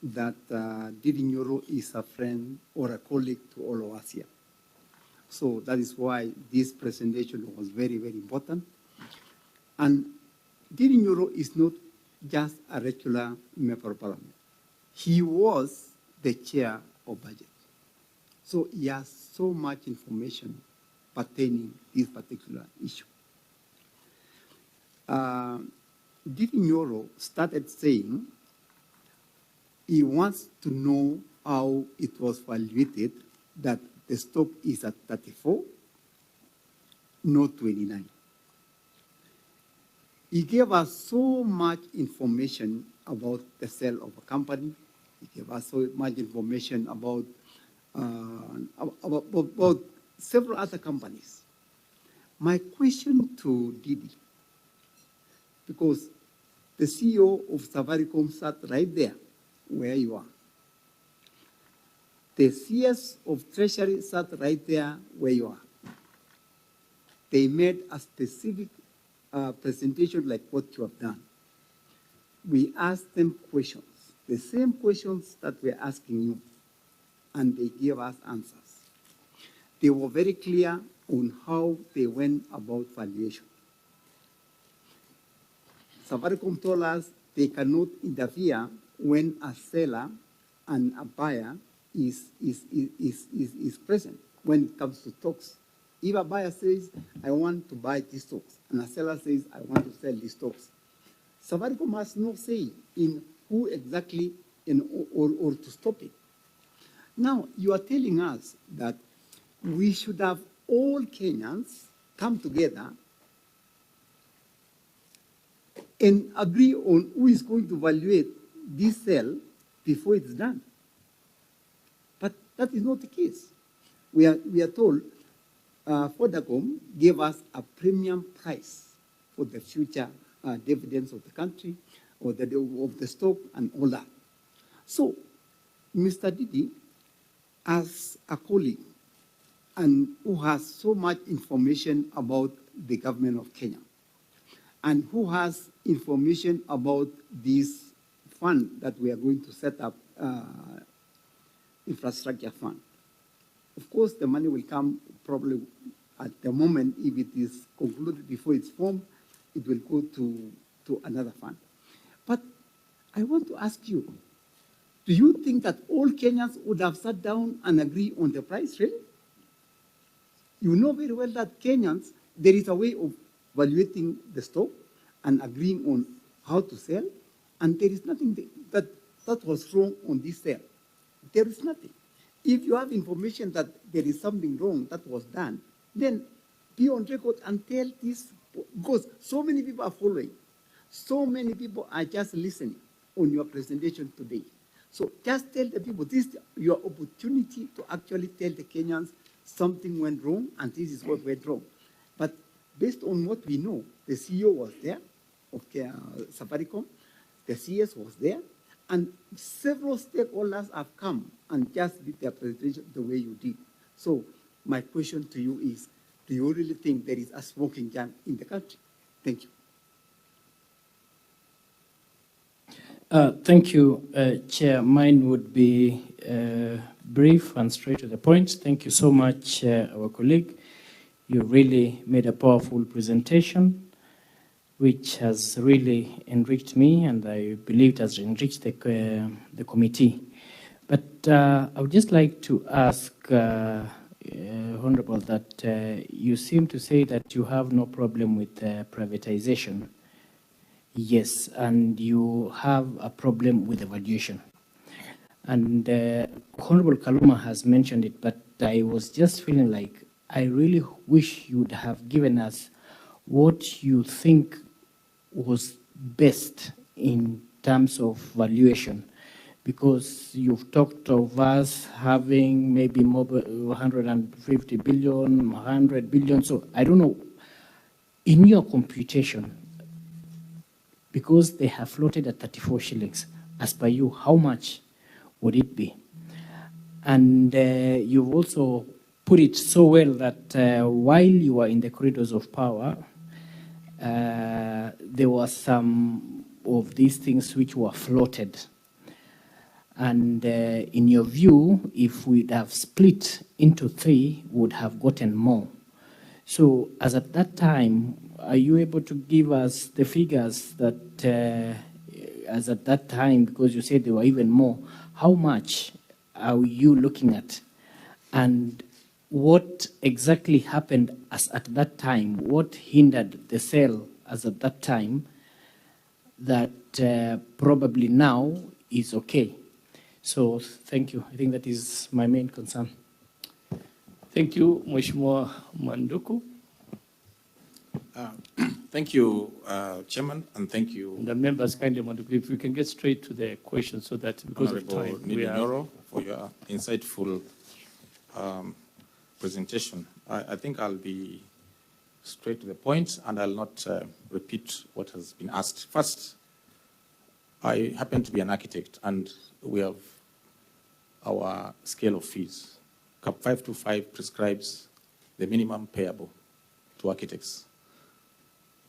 that Nyoro is a friend or a colleague to all of us here. So that is why this presentation was very, very important. And Nyoro is not just a regular member of parliament. He was the chair of budget. So he has so much information pertaining this particular issue. Nyoro started saying he wants to know how it was valuated that the stock is at 34, not 29. He gave us so much information about the sale of a company. He gave us so much information about several other companies. My question to Ndindi, because the CEO of Safaricom sat right there where you are. The CS of Treasury sat right there where you are. They made a specific presentation like what you have done. We asked them questions, the same questions that we're asking you, and they gave us answers. They were very clear on how they went about valuation. Safaricom told us they cannot interfere when a seller and a buyer is present when it comes to stocks. If a buyer says, I want to buy these stocks, and a seller says, I want to sell these stocks, Safaricom has no say in who exactly or to stop it. Now, you are telling us that we should have all Kenyans come together and agree on who is going to evaluate this sale before it's done. But that is not the case. We are told Vodacom gave us a premium price for the future dividends of the country or of the stock and all that. So, Mr. Ndindi, as a colleague and who has so much information about the government of Kenya and who has information about this fund that we are going to set up, infrastructure fund. Of course, the money will come probably at the moment, if it is concluded before it's formed, it will go to another fund. But I want to ask you, do you think that all Kenyans would have sat down and agreed on the price, really? You know very well that Kenyans, there is a way of evaluating the stock and agreeing on how to sell, and there is nothing that was wrong on this sale. There is nothing. If you have information that there is something wrong that was done, then be on record and tell this, because so many people are following. So many people are just listening on your presentation today. So just tell the people, this is your opportunity to actually tell the Kenyans something went wrong and this is what went wrong. But based on what we know, the CEO was there of Safaricom, the CS was there, and several stakeholders have come and just did their presentation the way you did. So my question to you is, do you really think there is a smoking gun in the country? Thank you. Thank you, Chair. Mine would be brief and straight to the point. Thank you so much, our colleague. You really made a powerful presentation, which has really enriched me, and I believe it has enriched the committee. But I would just like to ask, Honorable, that you seem to say that you have no problem with privatization. Yes, and you have a problem with evaluation. And Honorable Kaluma has mentioned it, but I was just feeling like I really wish you would have given us what you think was best in terms of valuation, because you've talked of us having maybe more 150 billion, 100 billion. So I don't know, in your computation, because they have floated at 34 shillings, as per you, how much would it be? And you've also put it so well that while you were in the corridors of power, there were some of these things which were floated. And in your view, if we'd have split into three, we would have gotten more. So as at that time, are you able to give us the figures that, as at that time, because you said there were even more, how much are you looking at? And what exactly happened as at that time? What hindered the sale as at that time that probably now is okay? So thank you. I think that is my main concern. Thank you, Mheshimiwa Manduku. Thank you, Chairman, and thank you, And the members kindly, Manduku, if we can get straight to the question so that because of time, we are... Nyoro, for your insightful presentation. I think I'll be straight to the point, and I'll not repeat what has been asked. First, I happen to be an architect, and we have our scale of fees. CAP 525 prescribes the minimum payable to architects.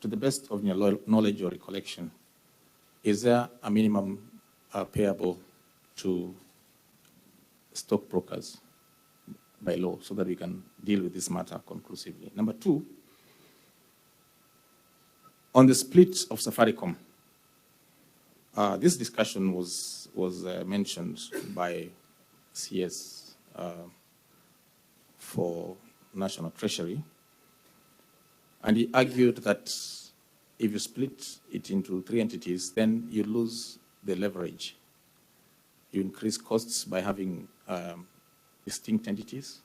To the best of your knowledge or recollection, is there a minimum payable to stockbrokers by law so that we can deal with this matter conclusively? Number two, on the split of Safaricom, this discussion was mentioned by CS for National Treasury, and he argued that if you split it into three entities, then you lose the leverage. You increase costs by having distinct entities.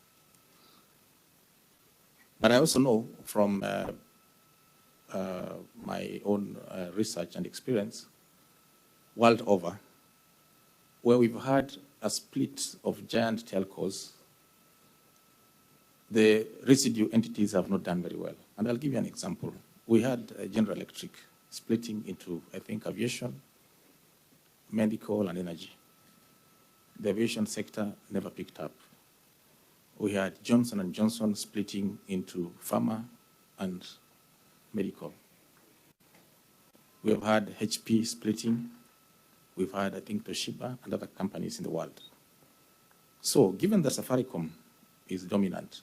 But I also know from my own research and experience world over, where we've had a split of giant telcos, the residue entities have not done very well. And I'll give you an example. We had General Electric splitting into, I think, aviation, medical, and energy. The aviation sector never picked up. We had Johnson & Johnson splitting into pharma and medical. We have had HP splitting. We've had, I think, Toshiba and other companies in the world. So given that Safaricom is dominant,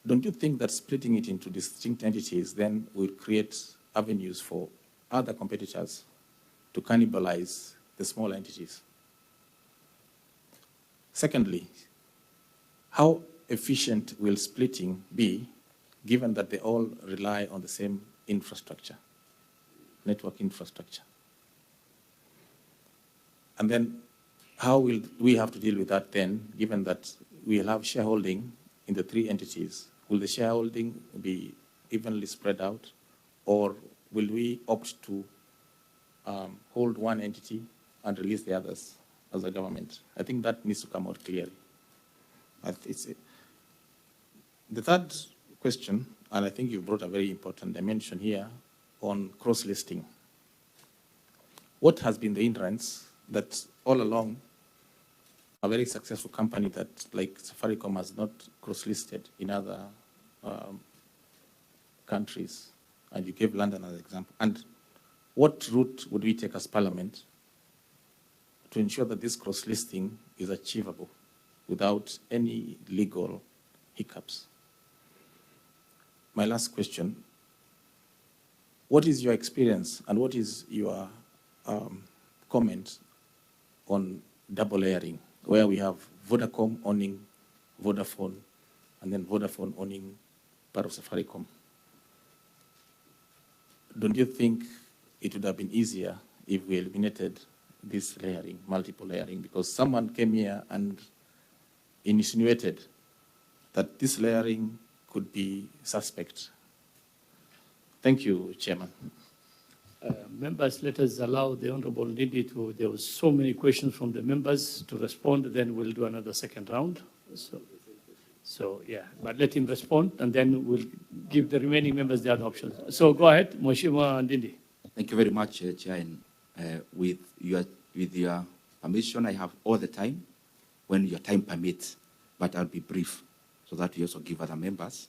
don't you think that splitting it into distinct entities then will create avenues for other competitors to cannibalize the small entities? Secondly, how efficient will splitting be given that they all rely on the same infrastructure, network infrastructure? And then how will we have to deal with that then, given that we will have shareholding in the three entities? Will the shareholding be evenly spread out, or will we opt to hold one entity and release the others as a government? I think that needs to come out clearly. The third question, and I think you brought a very important dimension here, on cross-listing. What has been the hindrance that all along a very successful company that, like Safaricom, has not cross-listed in other countries? And you gave London as an example. And what route would we take as Parliament to ensure that this cross-listing is achievable without any legal hiccups? My last question, what is your experience and what is your comment on double layering, where we have Vodacom owning Vodafone and then Vodafone owning part of Safaricom? Don't you think it would have been easier if we eliminated this layering, multiple layering? Because someone came here and insinuated that this layering could be suspect. Thank you, Chairman. Members, let us allow the Honorable Ndindi to, there was so many questions from the members to respond, then we'll do another second round. So yeah, but let him respond, and then we'll give the remaining members the other options. So go ahead, Mheshimiwa Ndindi. Thank you very much, Chair. And with your permission, I have all the time when your time permits, but I'll be brief so that we also give other members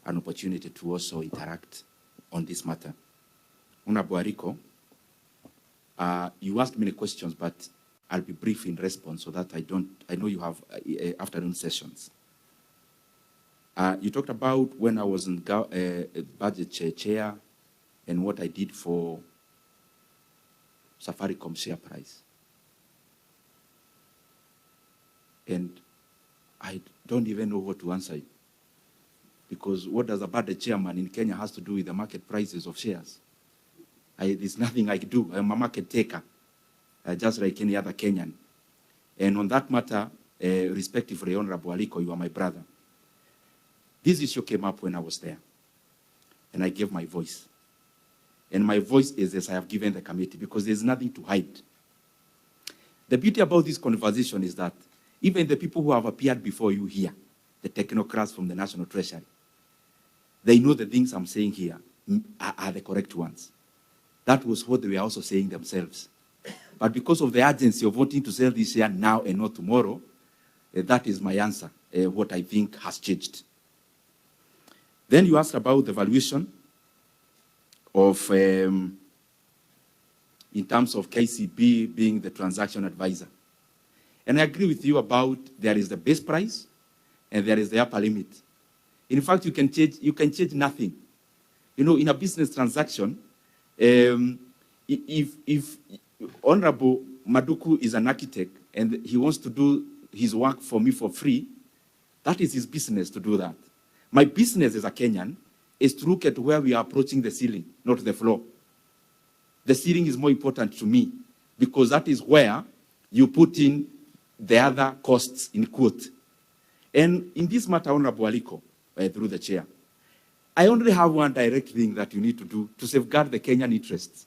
an opportunity to also interact on this matter. Honorable Ariko, you asked many questions, but I'll be brief in response so that I know you have afternoon sessions. You talked about when I was in budget chair and what I did for Safaricom share price. And I don't even know what to answer you. Because what does a budget chairman in Kenya has to do with the market prices of shares? There's nothing I do. I'm a market taker, just like any other Kenyan. And on that matter, respectively, Honorable Aliko, you are my brother. This issue came up when I was there, and I gave my voice. And my voice is as I have given the committee, because there's nothing to hide. The beauty about this conversation is that even the people who have appeared before you here, the technocrats from the National Treasury, they know the things I'm saying here are the correct ones. That was what they were also saying themselves. But because of the urgency of wanting to sell this share now and not tomorrow, that is my answer, what I think has changed. Then you asked about the valuation of, in terms of KCB being the transaction advisor. And I agree with you about there is the base price and there is the upper limit. In fact, you can change nothing. You know, in a business transaction, if Honorable Maduku is an architect and he wants to do his work for me for free, that is his business to do that. My business as a Kenyan is to look at where we are approaching the ceiling, not the floor. The ceiling is more important to me because that is where you put in the other costs in quote. And in this matter, Honorable Aliko, through the chair, I only have one direct thing that you need to do to safeguard the Kenyan interests.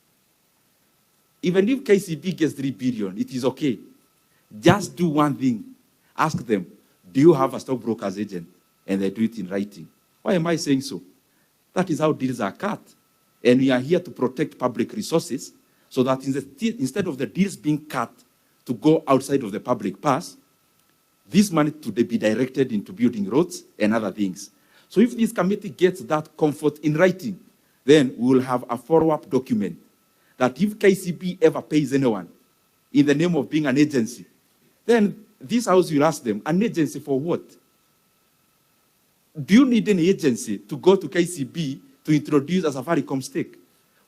Even if KCB gets 3 billion, it is okay. Just do one thing. Ask them, do you have a stockbroker's agent? And they do it in writing. Why am I saying so? That is how deals are cut. And we are here to protect public resources so that instead of the deals being cut to go outside of the public purse, this money to be directed into building roads and other things. So if this committee gets that comfort in writing, then we will have a follow-up document that if KCB ever pays anyone in the name of being an agency, then this house will ask them, an agency for what? Do you need any agency to go to KCB to introduce a Safaricom stake,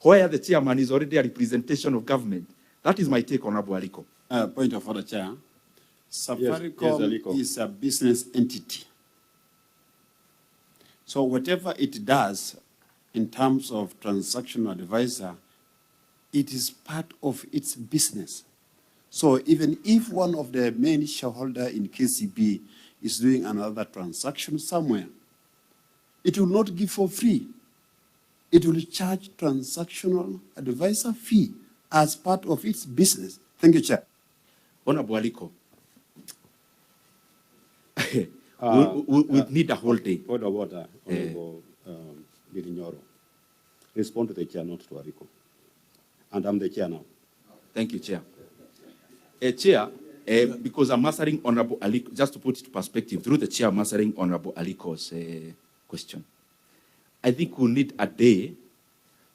where the chairman is already a representation of government? That is my take on Abu Aliko. Point of order, Chair. Safaricom is a business entity. So whatever it does in terms of transactional advisor, it is part of its business. So even if one of the main shareholder in KCB is doing another transaction somewhere, it will not give for free. It will charge transactional advisor fee as part of its business. Thank you, Chair. Honorable Aliko, we need a whole day. Order of order, Honorable Nyoro. Respond to the chair, not to Aliko. And I'm the chair now. Thank you, Chair. Chair, because I'm answering Honorable Aliko, just to put it in perspective, through the chair, I'm answering Honorable Aliko's question. I think we'll need a day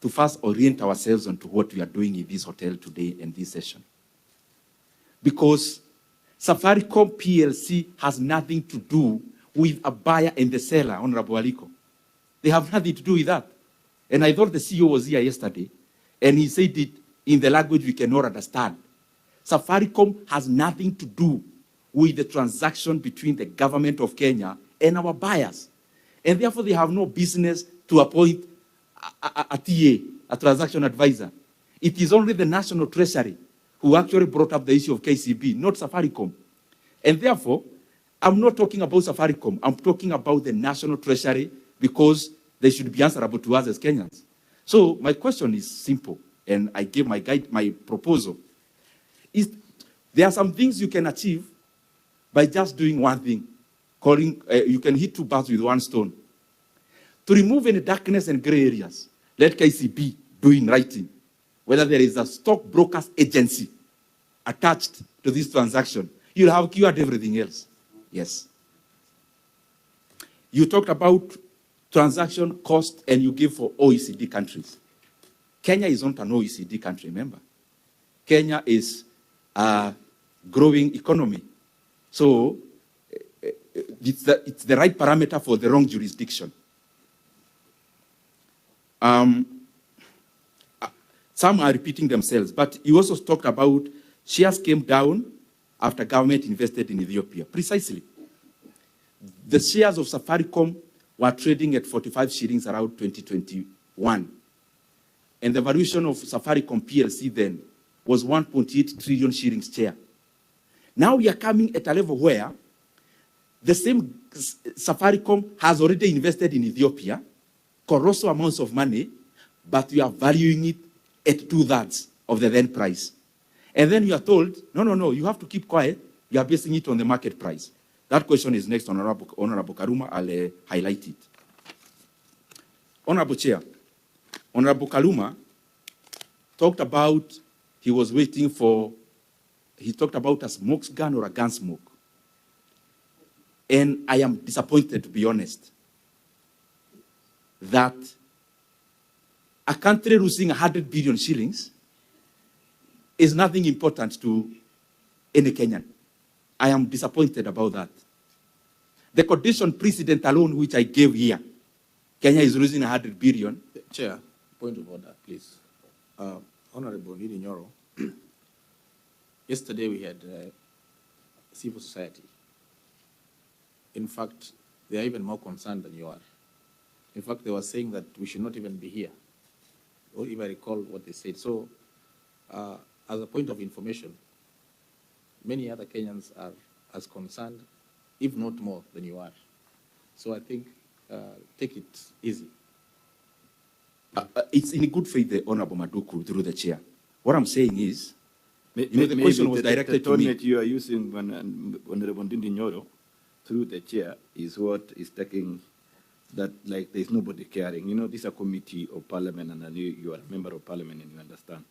to first orient ourselves onto what we are doing in this hotel today and this session. Because Safaricom PLC has nothing to do with a buyer and the seller, Honorable Aliko. They have nothing to do with that. And I thought the CEO was here yesterday, and he said it in the language we cannot understand. Safaricom has nothing to do with the transaction between the government of Kenya and our buyers. And therefore, they have no business to appoint a TA, a transaction advisor. It is only the National Treasury who actually brought up the issue of KCB, not Safaricom. And therefore, I'm not talking about Safaricom. I'm talking about the National Treasury because they should be answerable to us as Kenyans. So my question is simple, and I gave my proposal. There are some things you can achieve by just doing one thing. You can hit two birds with one stone. To remove any darkness and gray areas, let KCB do in writing whether there is a stockbrokers agency attached to this transaction. You'll have cured everything else. Yes. You talked about transaction cost and you give for OECD countries. Kenya is not an OECD country, remember. Kenya is a growing economy. So it's the right parameter for the wrong jurisdiction. Some are repeating themselves, but you also talked about shares came down after government invested in Ethiopia. Precisely. The shares of Safaricom were trading at 45 shillings around 2021. And the valuation of Safaricom PLC then was 1.8 trillion shillings share. Now we are coming at a level where the same Safaricom has already invested in Ethiopia, colossal amounts of money, but we are valuing it at 2/3 of the then price. And then you are told, no, you have to keep quiet. You are basing it on the market price. That question is next, Honorable Karuma. I'll highlight it. Honorable Chair, Honorable Karuma talked about he talked about a smoke gun or a gun smoke. And I am disappointed, to be honest, that a country losing 100 billion shillings is nothing important to any Kenyan. I am disappointed about that. The condition precedent alone, which I gave here, Kenya is losing 100 billion. Chair, point of order, please. Honorable Ndindi Nyoro, yesterday we had civil society. In fact, they are even more concerned than you are. In fact, they were saying that we should not even be here, or if I recall what they said. So, as a point of information, many other Kenyans are as concerned, if not more, than you are. So I think, take it easy. It's in good faith, the Honorable Maduku, through the chair. What I'm saying is, the question was directed to me. The tone that you are using, Honorable Ndindi Nyoro, through the chair, is what is taking that, like, there's nobody caring. You know, this is a committee of parliament, and you are a member of parliament, and you understand.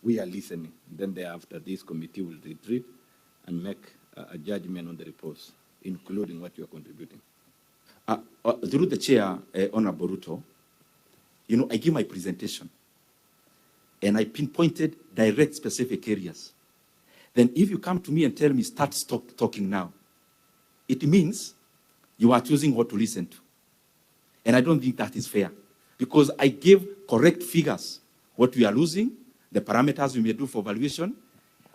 We are listening. Then thereafter, this committee will retreat and make a judgment on the reports, including what you are contributing. Through the chair, Honorable Ruto, you know, I give my presentation, and I pinpointed direct specific areas. Then if you come to me and tell me, start talking now, it means you are choosing what to listen to. And I don't think that is fair, because I gave correct figures, what we are losing, the parameters we may do for valuation.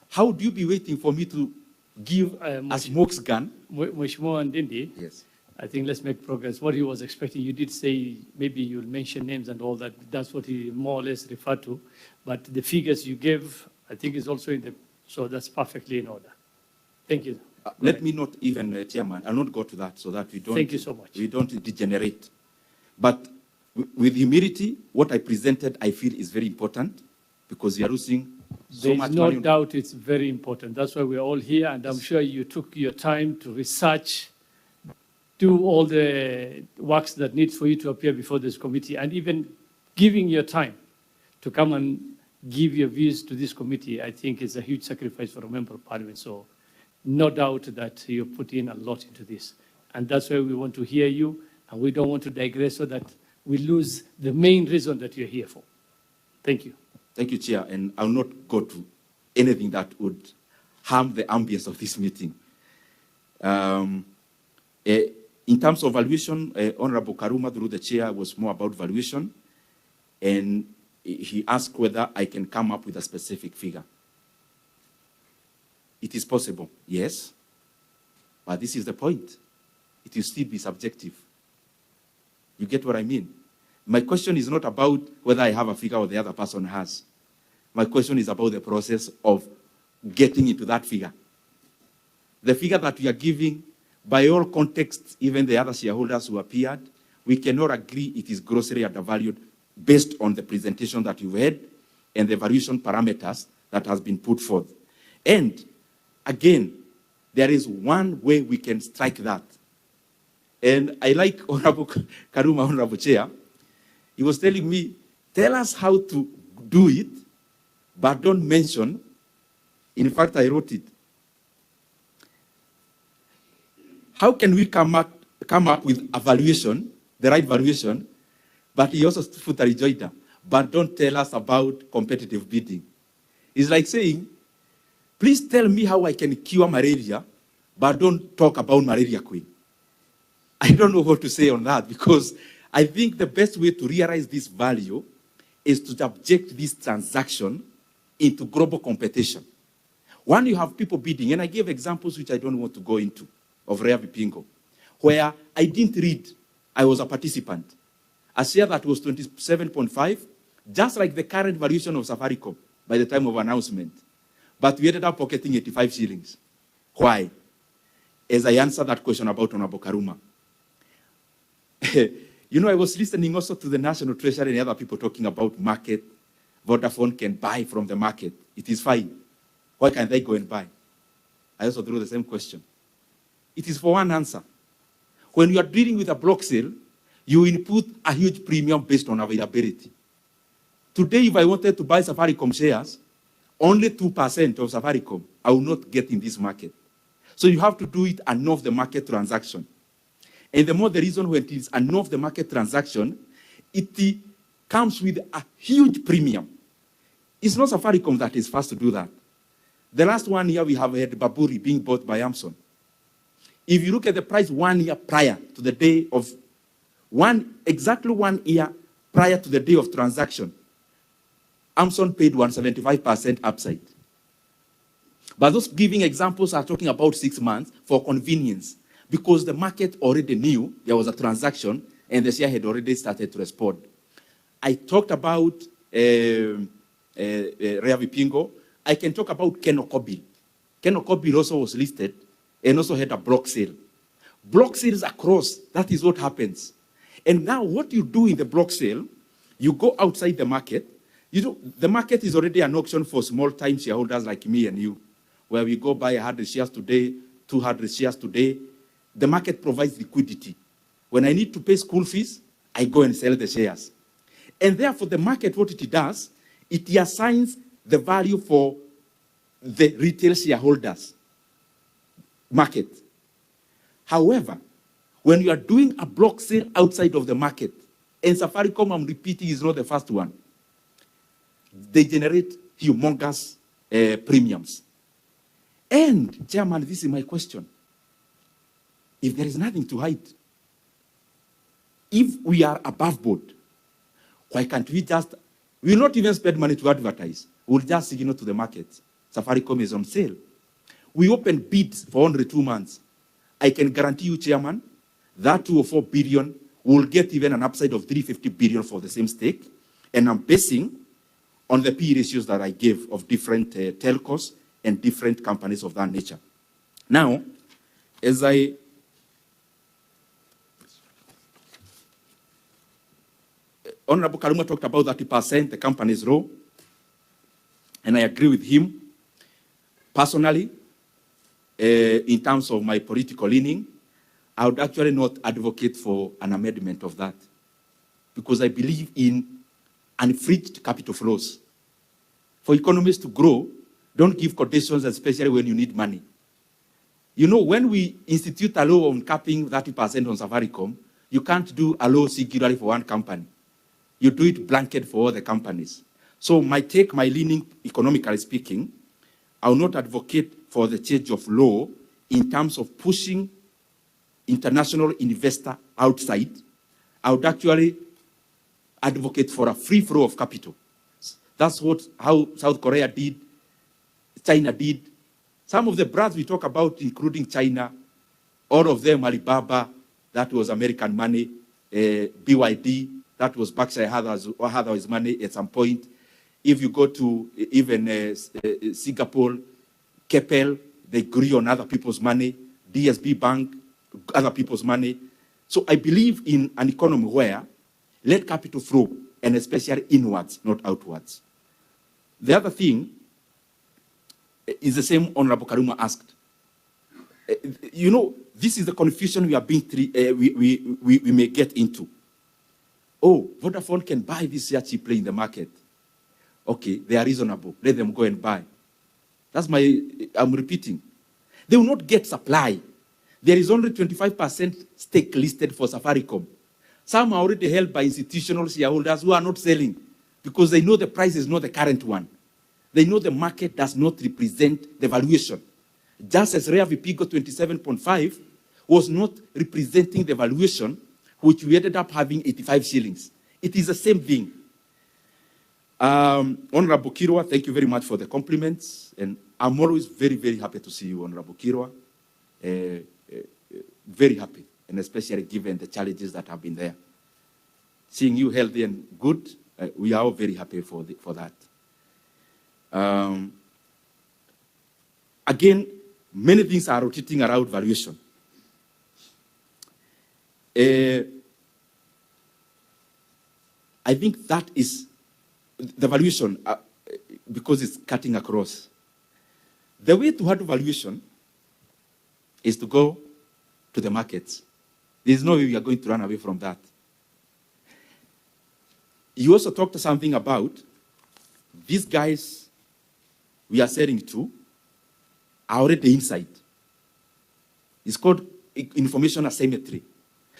How do you be waiting for me to give a smoke gun? Mheshimiwa Ndindi, yes. I think let's make progress. What he was expecting, you did say maybe you'll mention names and all that. That's what he more or less referred to. But the figures you gave, I think, is also in the, so that's perfectly in order. Thank you. Let me not even, Chairman, I'll not go to that so that we don't. Thank you so much. We don't degenerate. But with humility, what I presented, I feel is very important, because we are losing so much money. There's no doubt it's very important. That's why we're all here, and I'm sure you took your time to research, do all the works that need for you to appear before this committee, and even giving your time to come and give your views to this committee, I think is a huge sacrifice for a member of parliament. So no doubt that you put in a lot into this. And that's why we want to hear you, and we don't want to digress so that we lose the main reason that you're here for. Thank you. Thank you, Chair, and I'll not go to anything that would harm the ambience of this meeting. In terms of valuation, Honorable Karuma, through the Chair, was more about valuation, and he asked whether I can come up with a specific figure. It is possible, yes, but this is the point. It will still be subjective. You get what I mean? My question is not about whether I have a figure or the other person has. My question is about the process of getting into that figure. The figure that we are giving, by all contexts, even the other shareholders who appeared, we cannot agree it is grossly undervalued based on the presentation that you've had and the valuation parameters that has been put forth. And again, there is one way we can strike that. And I like Honorable Karuma, Honorable Chair. He was telling me, tell us how to do it, but don't mention. In fact, I wrote it. How can we come up with a valuation, the right valuation, but he also put a rejoinder, but don't tell us about competitive bidding. It's like saying, please tell me how I can cure malaria, but don't talk about malaria queen. I don't know what to say on that, because I think the best way to realize this value is to subject this transaction into global competition. When you have people bidding, and I gave examples which I don't want to go into, of Rare Vipingo, where I didn't read, I was a participant. A share that was 27.5, just like the current valuation of Safaricom by the time of announcement. But we ended up pocketing 85 shillings. Why? As I answer that question about Honorable Karuma. You know, I was listening also to the National Treasury and other people talking about market. Vodafone can buy from the market. It is fine. Why can't they go and buy? I also threw the same question. It is for one answer. When you are dealing with a block sale, you input a huge premium based on availability. Today, if I wanted to buy Safaricom shares, only 2% of Safaricom, I will not get in this market. So you have to do it an off-the-market transaction. And the more the reason when it is an off-the-market transaction, it comes with a huge premium. It's not Safaricom that is first to do that. The last 1 year, we have had Baburi being bought by Amazon. If you look at the price 1 year prior to the day of, exactly 1 year prior to the day of transaction, Amazon paid 175% upside. But those giving examples are talking about 6 months for convenience, because the market already knew there was a transaction and the share had already started to respond. I talked about Rea Vipingo. I can talk about Kenokobil. Kenokobil also was listed and also had a block sale. Block sales across, that is what happens. And now what you do in the block sale, you go outside the market. You know, the market is already an auction for small-time shareholders like me and you, where we go buy 100 shares today, 200 shares today. The market provides liquidity. When I need to pay school fees, I go and sell the shares. And therefore, the market, what it does, it assigns the value for the retail shareholders market. However, when you are doing a block sale outside of the market, and Safaricom, I'm repeating, is not the first one, they generate humongous premiums. And, Chairman, this is my question. If there is nothing to hide, if we are above board, why can't we just, we will not even spend money to advertise. We'll just signal to the market. Safaricom is on sale. We open bids for only 2 months. I can guarantee you, Chairman, that 2 or 4 billion will get even an upside of 350 billion for the same stake. And I'm basing on the P ratios that I gave of different telcos and different companies of that nature. Now, as Honorable Karuma talked about 30%, the company's role, and I agree with him. Personally, in terms of my political leaning, I would actually not advocate for an amendment of that, because I believe in unfreezed capital flows. For economies to grow, don't give conditions, especially when you need money. You know, when we institute a law on capping 30% on Safaricom, you can't do a law singularly for one company. You do it blanket for all the companies. So my take, my leaning, economically speaking, I will not advocate for the change of law in terms of pushing international investor outside. I would actually advocate for a free flow of capital. That's how South Korea did, China did. Some of the brands we talk about, including China, all of them, Alibaba, that was American money, BYD, that was Berkshire Hathaway's money at some point. If you go to even Singapore, Keppel, they grew on other people's money, DSB Bank, other people's money. So I believe in an economy where let capital flow, and especially inwards, not outwards. The other thing is the same Honorable Karuma asked. You know, this is the confusion we are being we may get into. Oh, Vodafone can buy this here cheaply in the market. Okay, they are reasonable. Let them go and buy. That's I'm repeating. They will not get supply. There is only 25% stake listed for Safaricom. Some are already held by institutional shareholders who are not selling because they know the price is not the current one. They know the market does not represent the valuation. Just as Rea Vipigo 27.5 was not representing the valuation, which we ended up having 85 shillings. It is the same thing. Honorable Kirwa, thank you very much for the compliments. And I'm always very, very happy to see you, Honorable Kirwa. Very happy, and especially given the challenges that have been there. Seeing you healthy and good, we are all very happy for that. Again, many things are rotating around valuation. I think that is the valuation, because it's cutting across. The way to handle valuation is to go to the markets. There's no way we are going to run away from that. You also talked something about these guys we are selling to are already inside. It's called information asymmetry.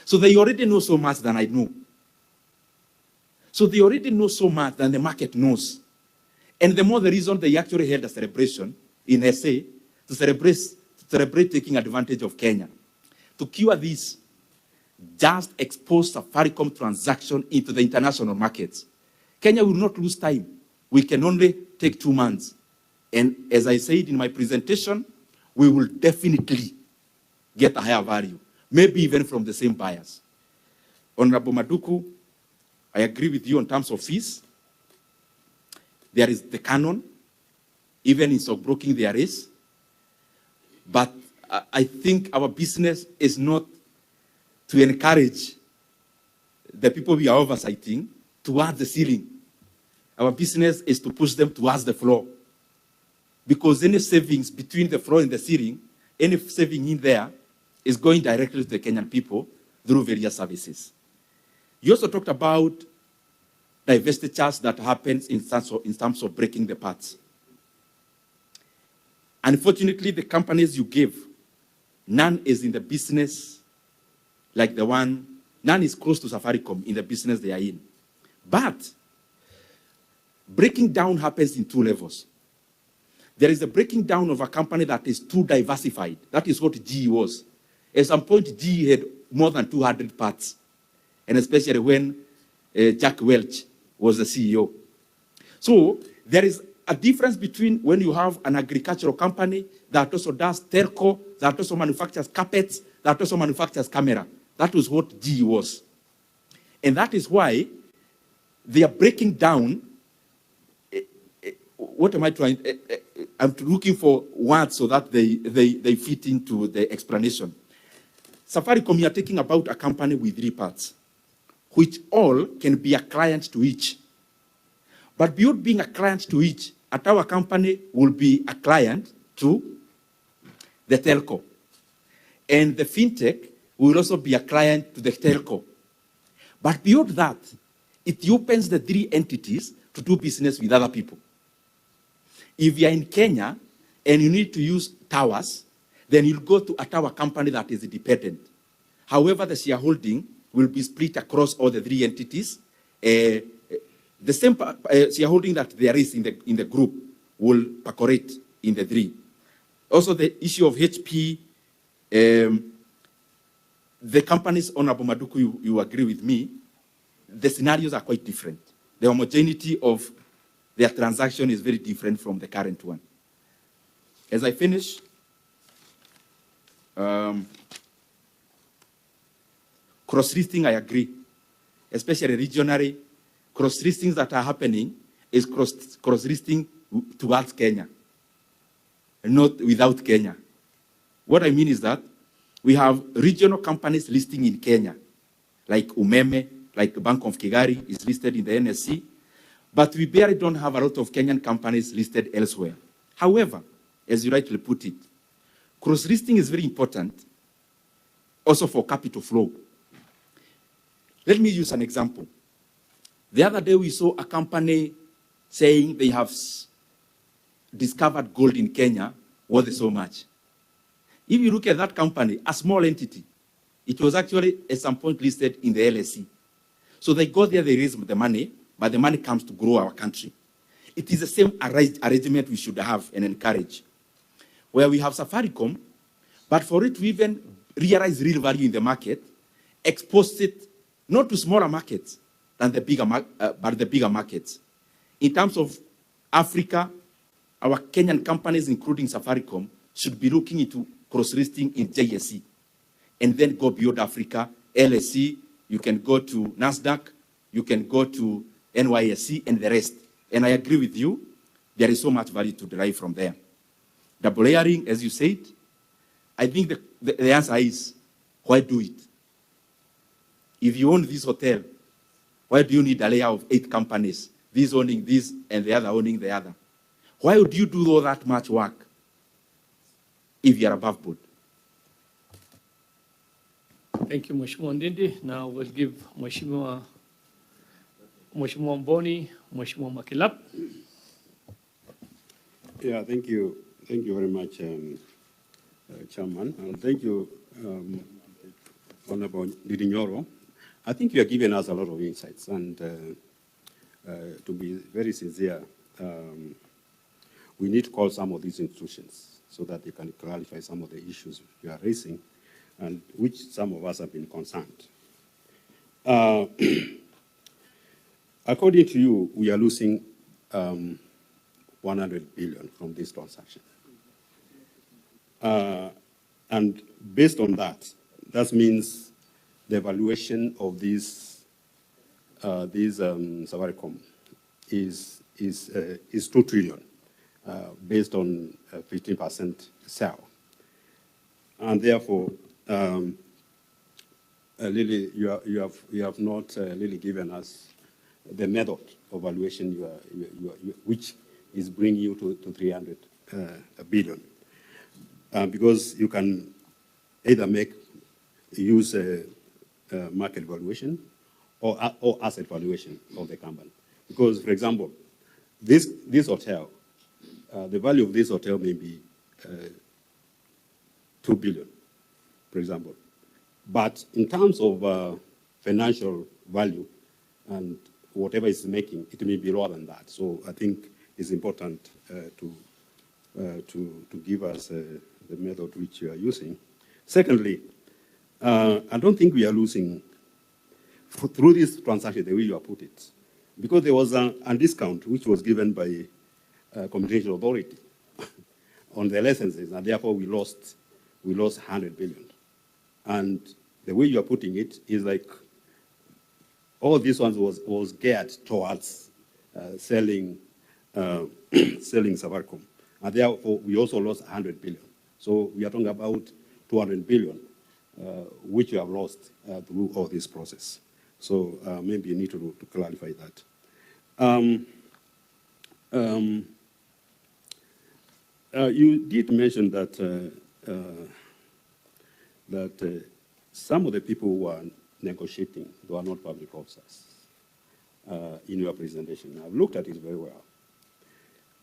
So they already know so much than I know. So they already know so much than the market knows. And the more the reason they actually held a celebration in SA to celebrate taking advantage of Kenya. To cure this, just expose Safaricom transaction into the international markets. Kenya will not lose time. We can only take 2 months. And as I said in my presentation, we will definitely get a higher value, maybe even from the same buyers. Honorable Maduku, I agree with you in terms of fees. There is the canon, even in stockbroking there is. But I think our business is not to encourage the people we are oversighting towards the ceiling. Our business is to push them towards the floor. Because any savings between the floor and the ceiling, any saving in there is going directly to the Kenyan people through various services. You also talked about divestitures that happens in terms of breaking the parts. Unfortunately, the companies you gave, none is in the business like the one, none is close to Safaricom in the business they are in. But breaking down happens in 2 levels. There is a breaking down of a company that is too diversified. That is what GE was. At some point, GE had more than 200 parts, and especially when Jack Welch was the CEO. So there is a difference between when you have an agricultural company that also does telco, that also manufactures carpets, that also manufactures camera. That was what GE was. And that is why they are breaking down. What am I trying? I'm looking for words so that they fit into the explanation. Safaricom, you are talking about a company with 3 parts, which all can be a client to each. But beyond being a client to each, at our company will be a client to the telco. And the fintech will also be a client to the telco. But beyond that, it opens the 3 entities to do business with other people. If you are in Kenya and you need to use towers, then you'll go to a tower company that is independent. However, the shareholding will be split across all the 3 entities. The The same shareholding that there is in the group will percolate in the three. Also, the issue of HP, the companies, Honorable Maduku, you agree with me, the scenarios are quite different. The homogeneity of their transaction is very different from the current one. As I finish, cross-listing, I agree, especially regionally. Cross-listings that are happening is cross-listing towards Kenya, not without Kenya. What I mean is that we have regional companies listing in Kenya, like Umeme, like Bank of Kigali is listed in the NSC, but we barely don't have a lot of Kenyan companies listed elsewhere. However, as you rightly put it, cross-listing is very important also for capital flow. Let me use an example. The other day we saw a company saying they have discovered gold in Kenya worth so much. If you look at that company, a small entity, it was actually at some point listed in the LSE. So they go there, they raise the money, but the money comes to grow our country. It is the same arrangement we should have and encourage, where we have Safaricom, but for it to even realize real value in the market, expose it not to smaller markets than the bigger, but the bigger markets. In terms of Africa, our Kenyan companies, including Safaricom, should be looking into cross-listing in JSE, and then go beyond Africa, LSE, you can go to NASDAQ, you can go to NYSE, and the rest. And I agree with you, there is so much value to derive from there. Double layering, as you said, I think the answer is, why do it? If you own this hotel, why do you need a layer of 8 companies, this owning this and the other owning the other? Why would you do all that much work if you are above board? Thank you, Mheshimiwa Ndindi. Now we'll give Mheshimiwa Mboni, Mheshimiwa Makilap. Yeah, thank you. Thank you very much, Chairman. And thank you, Honorable Ndindi Nyoro. I think you have given us a lot of insights. And to be very sincere, we need to call some of these institutions so that they can clarify some of the issues we are raising, and which some of us have been concerned. According to you, we are losing 100 billion from this transaction. And based on that, that means the valuation of these Safaricom is 2 trillion, based on 15% sale. And therefore, Lily, you have not really given us the method of valuation which is bringing you to 300 billion. Because you can either use market valuation or asset valuation of the company. Because, for example, this hotel, the value of this hotel may be 2 billion, for example. But in terms of financial value and whatever it's making, it may be lower than that. So I think it's important to give us the method which you are using. Secondly, I don't think we are losing through this transaction the way you have put it, because there was a discount which was given by Competition Authority on the licenses, and therefore we lost 100 billion. And the way you are putting it is like all these ones was geared towards selling Safaricom, and therefore we also lost 100 billion. So we are talking about 200 billion, which you have lost through all this process. So maybe you need to clarify that. You did mention that some of the people who are negotiating, they are not public officers in your presentation. I've looked at it very well.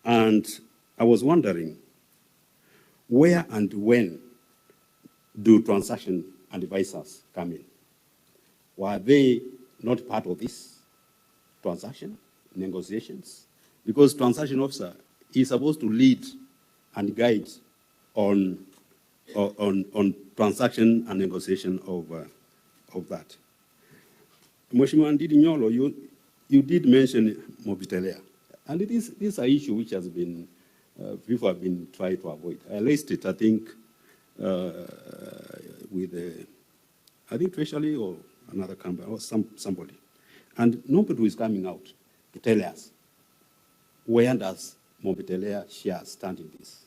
And I was wondering, where and when do transaction advisors come in? Were they not part of this transaction? negotiations, because transaction officer is supposed to lead and guide on transaction and negotiation of that. Mheshimiwa Ndindi Nyoro, you did mention Mobitelea, and this is an issue which has been, people have been trying to avoid. I raised it, I think, with, I think Treasury or another company, or somebody. And nobody is coming out to tell us where does Mobitelea share stand in this.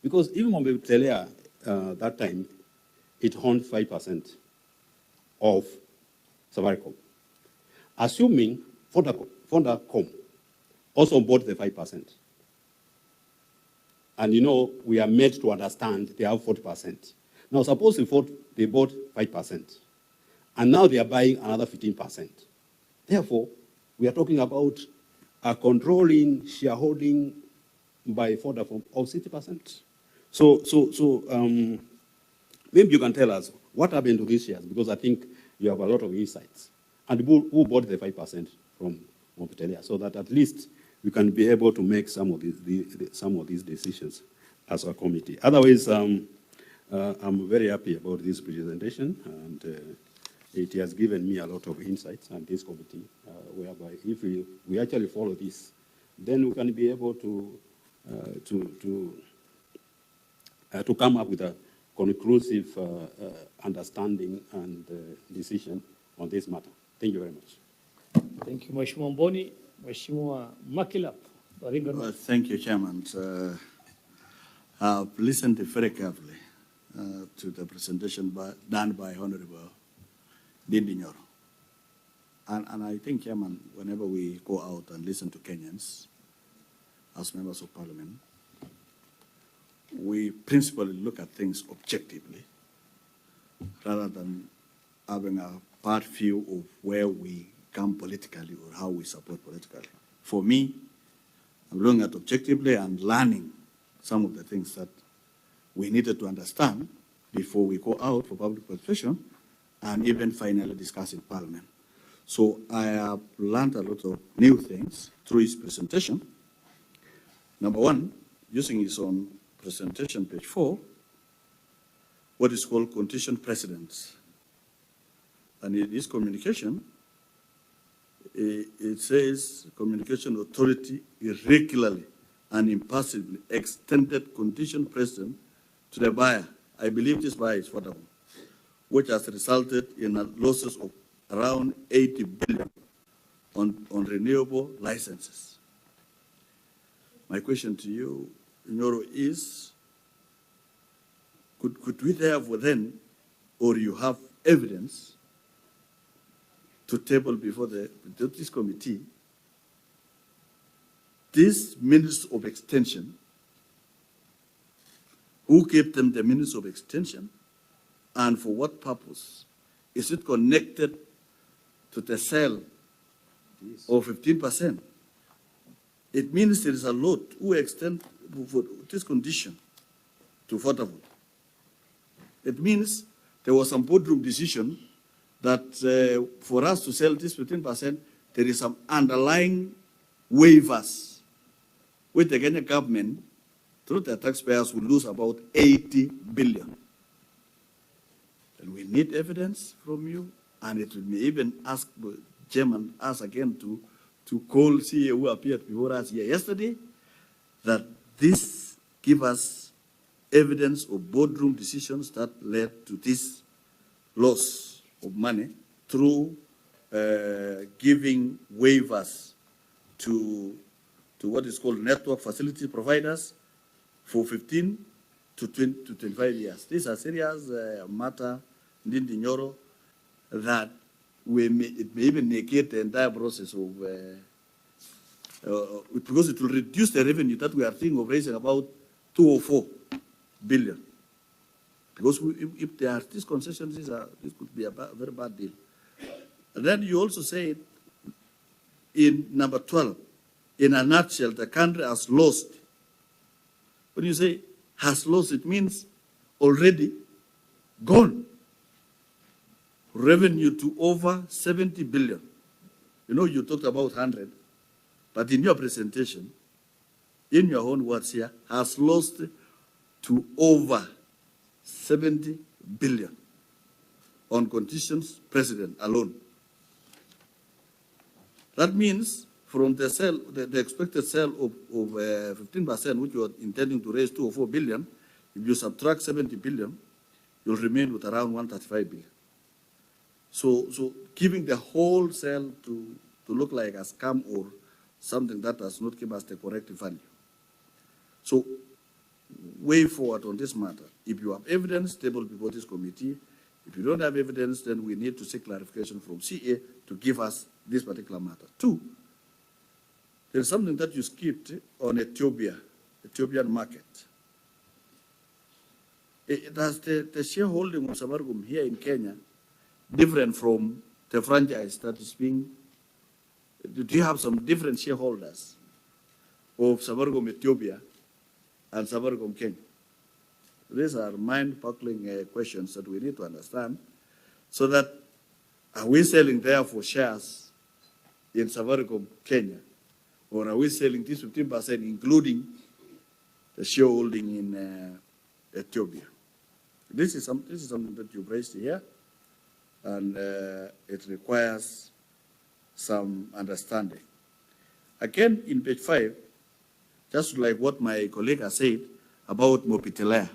Because even Mobitelea, that time, it owned 5% of Safaricom. Assuming Vodacom also bought the 5%. And you know, we are made to understand they have 40%. Now, suppose they bought 5%, and now they are buying another 15%. Therefore, we are talking about a controlling shareholding by Vodafone of 60%. So maybe you can tell us what happened to these shares, because I think you have a lot of insights. And who bought the 5% from Mobitelea, so that at least we can be able to make some of these decisions as a committee. Otherwise, I'm very happy about this presentation, and it has given me a lot of insights on this committee, whereby if we actually follow this, then we can be able to come up with a conclusive understanding and decision on this matter. Thank you very much. Thank you, Mheshimiwa Mboni. Mheshimiwa Makilap, Baringa North. Thank you, Chairman. I've listened very carefully to the presentation done by Honorable Ndindi Nyoro. And I think, Chairman, whenever we go out and listen to Kenyans as members of Parliament, we principally look at things objectively rather than having a part view of where we come politically or how we support politically. For me, I'm looking at objectively and learning some of the things that we needed to understand before we go out for public participation and even finally discuss in Parliament. So I have learned a lot of new things through his presentation. Number one, using his own presentation, page 4, what is called condition precedents. And in this communication, it says communication authority irregularly and impassively extended condition precedent to the buyer. I believe this buyer is Vodafone, which has resulted in losses of around 80 billion on renewable licenses. My question to you, Nyoro, is could we therefore then, or you have evidence to table before this committee, these minutes of extension, who gave them the minutes of extension, and for what purpose? Is it connected to the sale of 15%? It means there is a lot who extend for this condition to Vodafone. It means there was some boardroom decision that for us to sell this 15%, there is some underlying waivers, which the Kenyan government, through the taxpayers, will lose about 80 billion. And we need evidence from you, and it will be even ask Chairman us again to call CEO who appeared before us here yesterday, that this give us evidence of boardroom decisions that led to this loss of money through giving waivers to what is called network facility providers for 15 to 25 years. This is a serious matter, Ndindi Nyoro, that it may even negate the entire process of, because it will reduce the revenue that we are thinking of raising about 204 billion. Because if there are these concessions, this could be a very bad deal. And then you also say in number 12, in a nutshell, the country has lost. When you say has lost, it means already gone. Revenue to over 70 billion. You know, you talked about 100. but in your presentation, in your own words here, has lost to over 70 billion on conditions precedent alone. That means from the sale, the expected sale of 15%, which you are intending to raise 2 or 4 billion, if you subtract 70 billion, you'll remain with around 135 billion. So giving the whole sale to look like a scam or something that does not give us the correct value. So way forward on this matter. If you have evidence, table before this committee. If you don't have evidence, then we need to seek clarification from CA to give us this particular matter. 2, there's something that you skipped on Ethiopian market. Does the shareholding of Safaricom here in Kenya different from the franchise that is being, do you have some different shareholders of Safaricom Ethiopia and Safaricom Kenya? These are mind-boggling questions that we need to understand, so that are we selling therefore shares in Safaricom Kenya, or are we selling this 15% including the shareholding in Ethiopia? This is something that you've raised here, and it requires some understanding. Again, in page 5, just like what my colleague has said about Mopitelea,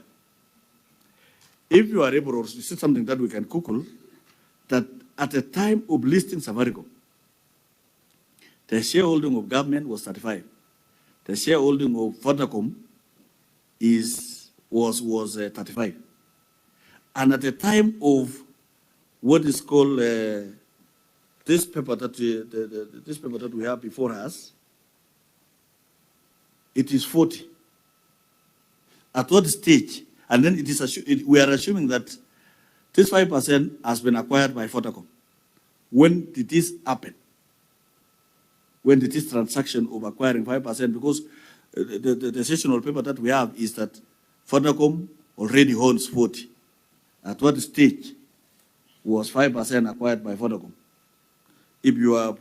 if you are able, or this is something that we can Google, that at the time of listing Safaricom, the shareholding of government was 35. The shareholding of Vodacom was 35. And at the time of what is called this paper that we have before us, it is 40. At what stage? And then it is we are assuming that this 5% has been acquired by Vodacom. When did this happen? When did this transaction of acquiring 5%? Because the sessional paper that we have is that Vodacom already owns 40. At what stage was 5% acquired by Vodacom? If you have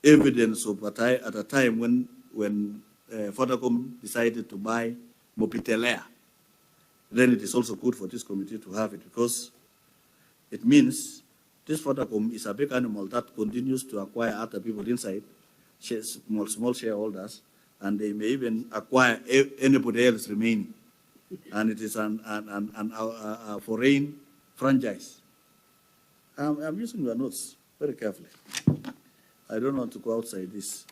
evidence of at a time when Vodacom decided to buy Mopitelea, then it is also good for this committee to have it, because it means this Vodacom is a big animal that continues to acquire other people inside, small shareholders, and they may even acquire anybody else remaining. And it is a foreign franchise. I'm using your notes very carefully. I don't want to go outside this.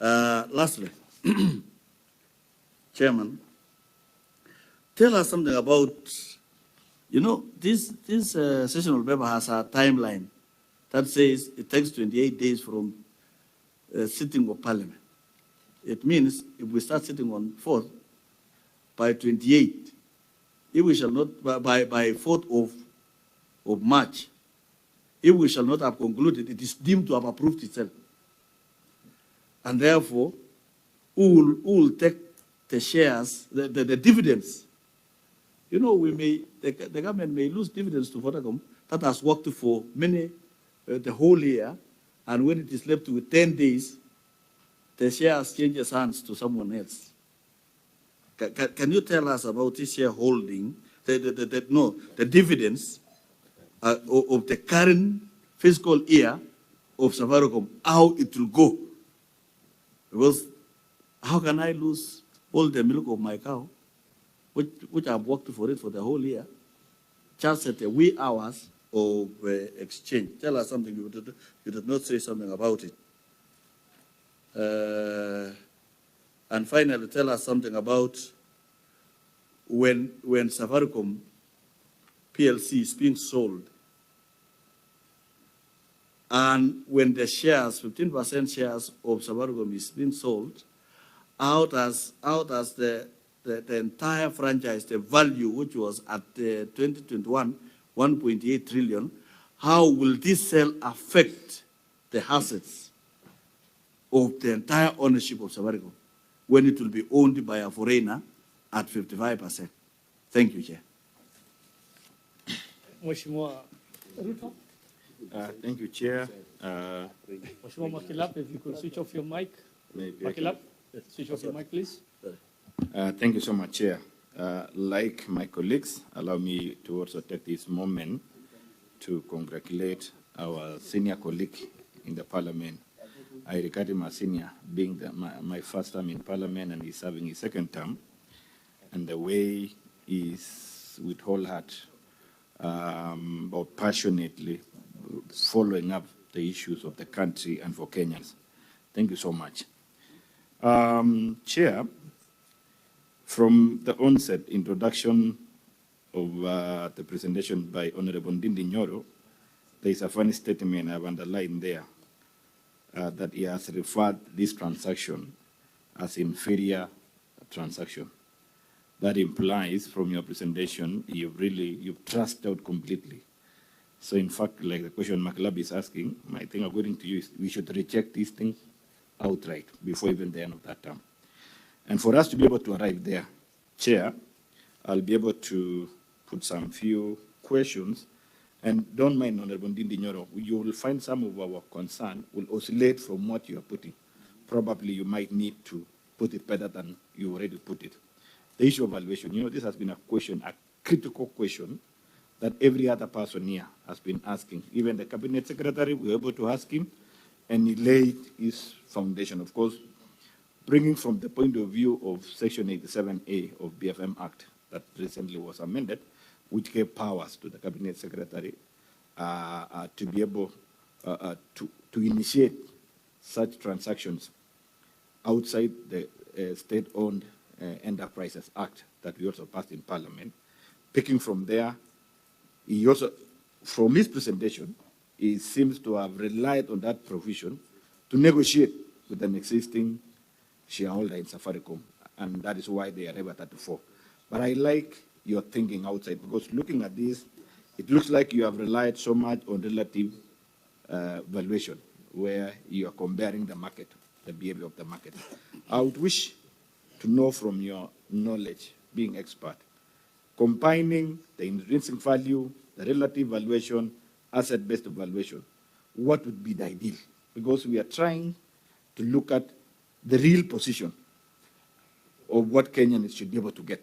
Lastly, Chairman, tell us something about, this sessional paper has a timeline that says it takes 28 days from sitting of Parliament. It means if we start sitting on 4th, by 28, if we shall not, by 4th of March, if we shall not have concluded, it is deemed to have approved itself. And therefore, who will take the shares, the dividends? The government may lose dividends to Vodacom that has worked for the whole year, and when it is left with 10 days, the shares changes hands to someone else. Can you tell us about this shareholding, the dividends of the current fiscal year of Safaricom, how it will go? Because how can I lose all the milk of my cow, which I've worked for it for the whole year, just at the wee hours of exchange? Tell us something. You did not say something about it. And finally, tell us something about when Safaricom PLC is being sold, and when the shares, 15% shares of Safaricom is being sold, out as the entire franchise, the value which was at 2021, 1.8 trillion, how will this sale affect the assets of the entire ownership of Safaricom when it will be owned by a foreigner at 55%? Thank you, Chair. Mheshimiwa Ruto. Thank you, Chair. Mheshimiwa Makilap, if you could switch off your mic. Maybe I can- Makilap, switch off your mic, please. Thank you so much, Chair. Like my colleagues, allow me to also take this moment to congratulate our senior colleague in the Parliament. I regard him as senior, being my first term in Parliament, and he's serving his second term. And the way he's with whole heart or passionately following up the issues of the country and for Kenyans. Thank you so much. Chair, from the onset introduction of the presentation by Honorable Ndindi Nyoro, there is a funny statement I've underlined there that he has referred this transaction as inferior transaction. That implies from your presentation, you've trusted out completely. So in fact, like the question Maklab is asking, my thing according to you is we should reject these things outright before even the end of that term. And for us to be able to arrive there, Chair, I'll be able to put some few questions. And don't mind, Honorable Ndindi Nyoro, you will find some of our concern will oscillate from what you are putting. Probably you might need to put it better than you already put it. The issue of valuation, this has been a question, a critical question that every other person here has been asking. Even the Cabinet Secretary, we were able to ask him, and he laid his foundation. Of course, bringing from the point of view of Section 87A of BFM Act that recently was amended, which gave powers to the Cabinet Secretary to be able to initiate such transactions outside the State-Owned Enterprises Act that we also passed in Parliament. Picking from there, he also, from his presentation, he seems to have relied on that provision to negotiate with an existing shareholder in Safaricom, and that is why they arrived at 34. But I like your thinking outside, because looking at this, it looks like you have relied so much on relative valuation, where you are comparing the market, the behavior of the market. I would wish to know from your knowledge, being expert, combining the intrinsic value, the relative valuation, asset-based valuation, what would be the ideal? Because we are trying to look at the real position of what Kenyans should be able to get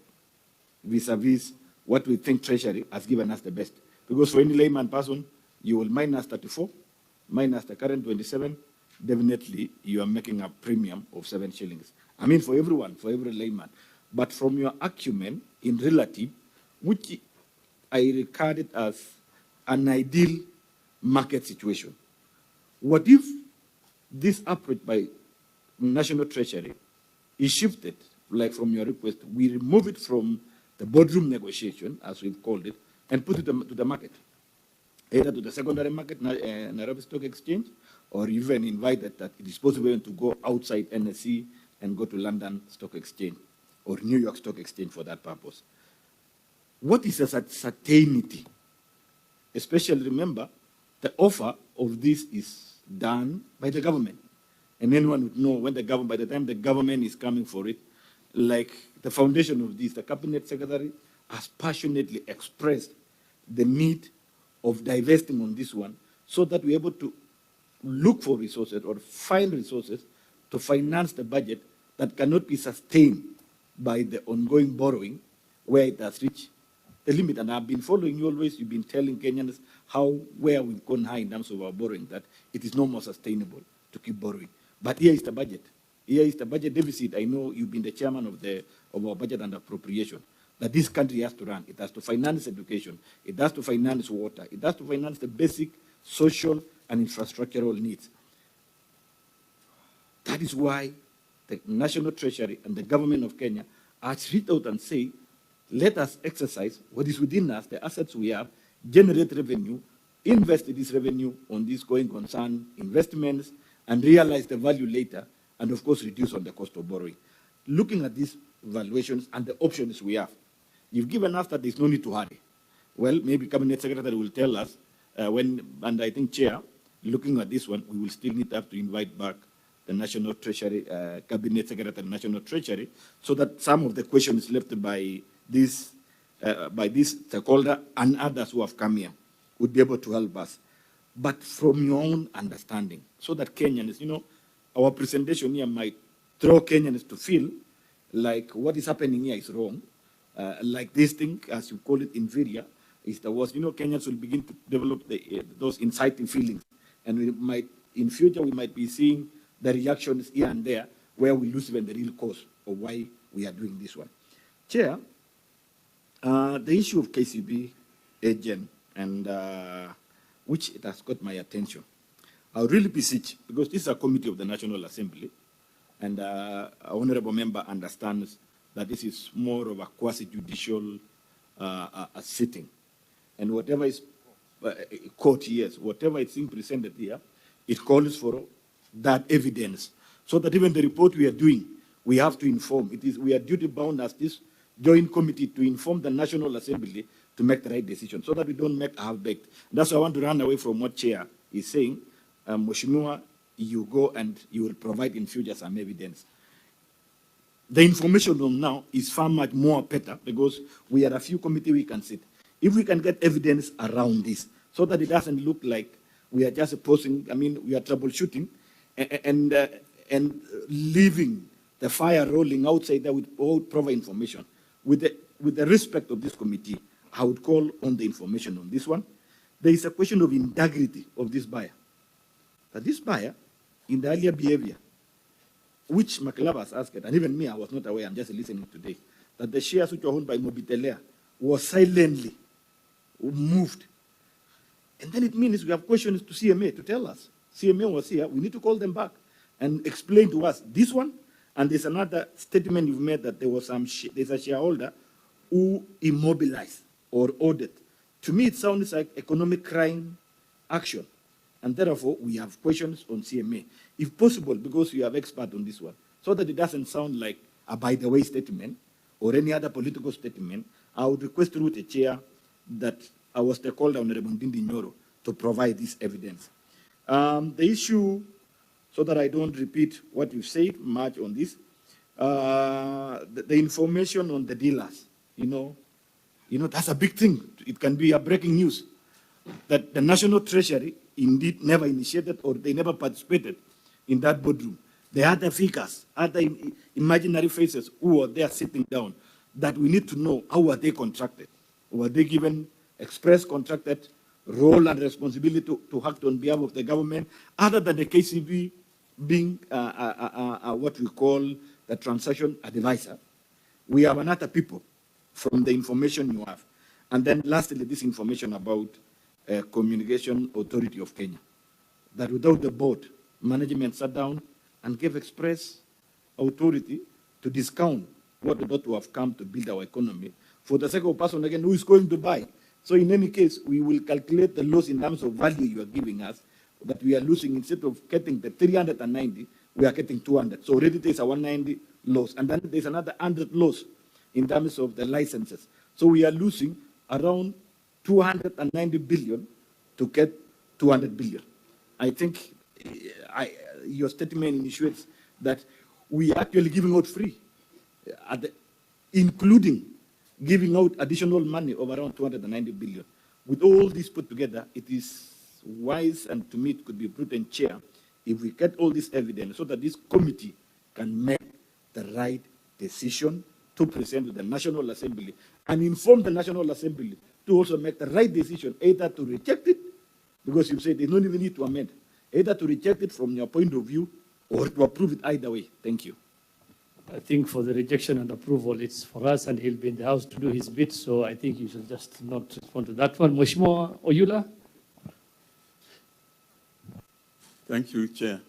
vis-a-vis what we think Treasury has given us the best. Because for any layman person, you will minus 34, minus the current 27, definitely you are making a premium of 7 shillings. I mean, for everyone, for every layman. But from your acumen in relative, which I regard it as an ideal market situation. What if this approach by National Treasury is shifted, like from your request, we remove it from the boardroom negotiation, as we've called it, and put it to the market, either to the secondary market, Nairobi Stock Exchange, or even invited that it is possible to go outside NSE and go to London Stock Exchange or New York Stock Exchange for that purpose. What is a certainty? Especially remember, the offer of this is done by the government. And anyone would know when by the time the government is coming for it, like the foundation of this, the Cabinet Secretary has passionately expressed the need of divesting on this one so that we're able to look for resources or find resources to finance the budget that cannot be sustained by the ongoing borrowing where it has reached the limit. And I've been following you always. You've been telling Kenyans where we've gone high in terms of our borrowing, that it is no more sustainable to keep borrowing. But here is the budget. Here is the budget deficit. I know you've been the chairman of our budget and appropriation, that this country has to run. It has to finance education. It has to finance water. It has to finance the basic social and infrastructural needs. That is why the National Treasury and the government of Kenya are reached out and say, let us exercise what is within us, the assets we have, generate revenue, invest this revenue on these going concern investments, and realize the value later, and of course reduce on the cost of borrowing. Looking at these valuations and the options we have, you've given us that there's no need to hurry. Well, maybe Cabinet Secretary will tell us and I think Chair, looking at this one, we will still need to have to invite back the National Treasury, Cabinet Secretary, National Treasury, so that some of the questions left by this stakeholder and others who have come here would be able to help us. but from your own understanding, so that Kenyans, our presentation here might draw Kenyans to feel like what is happening here is wrong. Like this thing, as you call it, inferior, is the worst. Kenyans will begin to develop those inciting feelings. And we might, in future, we might be seeing the reactions here and there where we lose even the real cause of why we are doing this one. Chair, the issue of KCB agent, and which it has got my attention. I'll really beseech, because this is a committee of the National Assembly, and our honorable member understands that this is more of a quasi-judicial sitting. And whatever is court here, whatever is being presented here, it calls for that evidence, so that even the report we are doing, we have to inform. We are duty-bound as this joint committee to inform the National Assembly to make the right decision, so that we don't make half-baked. That's why I want to run away from what Chair is saying. Mheshimiwa, you go and you will provide in future some evidence. The information on now is far much more better, because we are a few committees we can sit. If we can get evidence around this, so that it doesn't look like we are just posing, we are troubleshooting and leaving the fire rolling outside there without proper information. With the respect of this committee, I would call on the information on this one. There is a question of integrity of this buyer. That this buyer, in the earlier behavior, which Maklaba has asked, and even me, I was not aware, I'm just listening today, that the shares which were owned by Mobitelea was silently moved. And then it means we have questions to CMA to tell us. CMA was here, we need to call them back and explain to us this one. And there's another statement you've made that there's a shareholder who immobilized or ordered. To me, it sounds like economic crime action. And therefore, we have questions on CMA. If possible, because we have experts on this one, so that it doesn't sound like a by-the-way statement or any other political statement, I would request through the chair that our stakeholder, Honorable Ndindi Nyoro, to provide this evidence. The issue, so that I don't repeat what you said much on this, the information on the dealers, that's a big thing. It can be a breaking news that the National Treasury indeed never initiated or they never participated in that boardroom. The other figures, other imaginary faces who were there sitting down, that we need to know how were they contracted? Were they given express contracted role and responsibility to act on behalf of the government, other than the KCB being what we call the transaction advisor? We have another people from the information you have. And then lastly, this information about Communication Authority of Kenya, that without the board, management sat down and gave express authority to discount what the to have come to build our economy for the sake of person again who is going to buy. So in any case, we will calculate the loss in terms of value you are giving us, that we are losing. Instead of getting the 390, we are getting 200. So already there's a 190 loss. And then there's another 100 loss in terms of the licenses. So we are losing around 290 billion to get 200 billion. I think your statement initiates that we are actually giving out free, including giving out additional money of around 290 billion. With all this put together, it is wise, and to me it could be prudent, Chair, if we get all this evidence so that this committee can make the right decision to present to the National Assembly and inform the National Assembly to also make the right decision, either to reject it, because you said there's no even need to amend, either to reject it from your point of view or to approve it either way. Thank you. I think for the rejection and approval, it's for us, and he'll be in the House to do his bit, so I think you should just not respond to that one. Mheshimiwa Oyula? Thank you, Chair.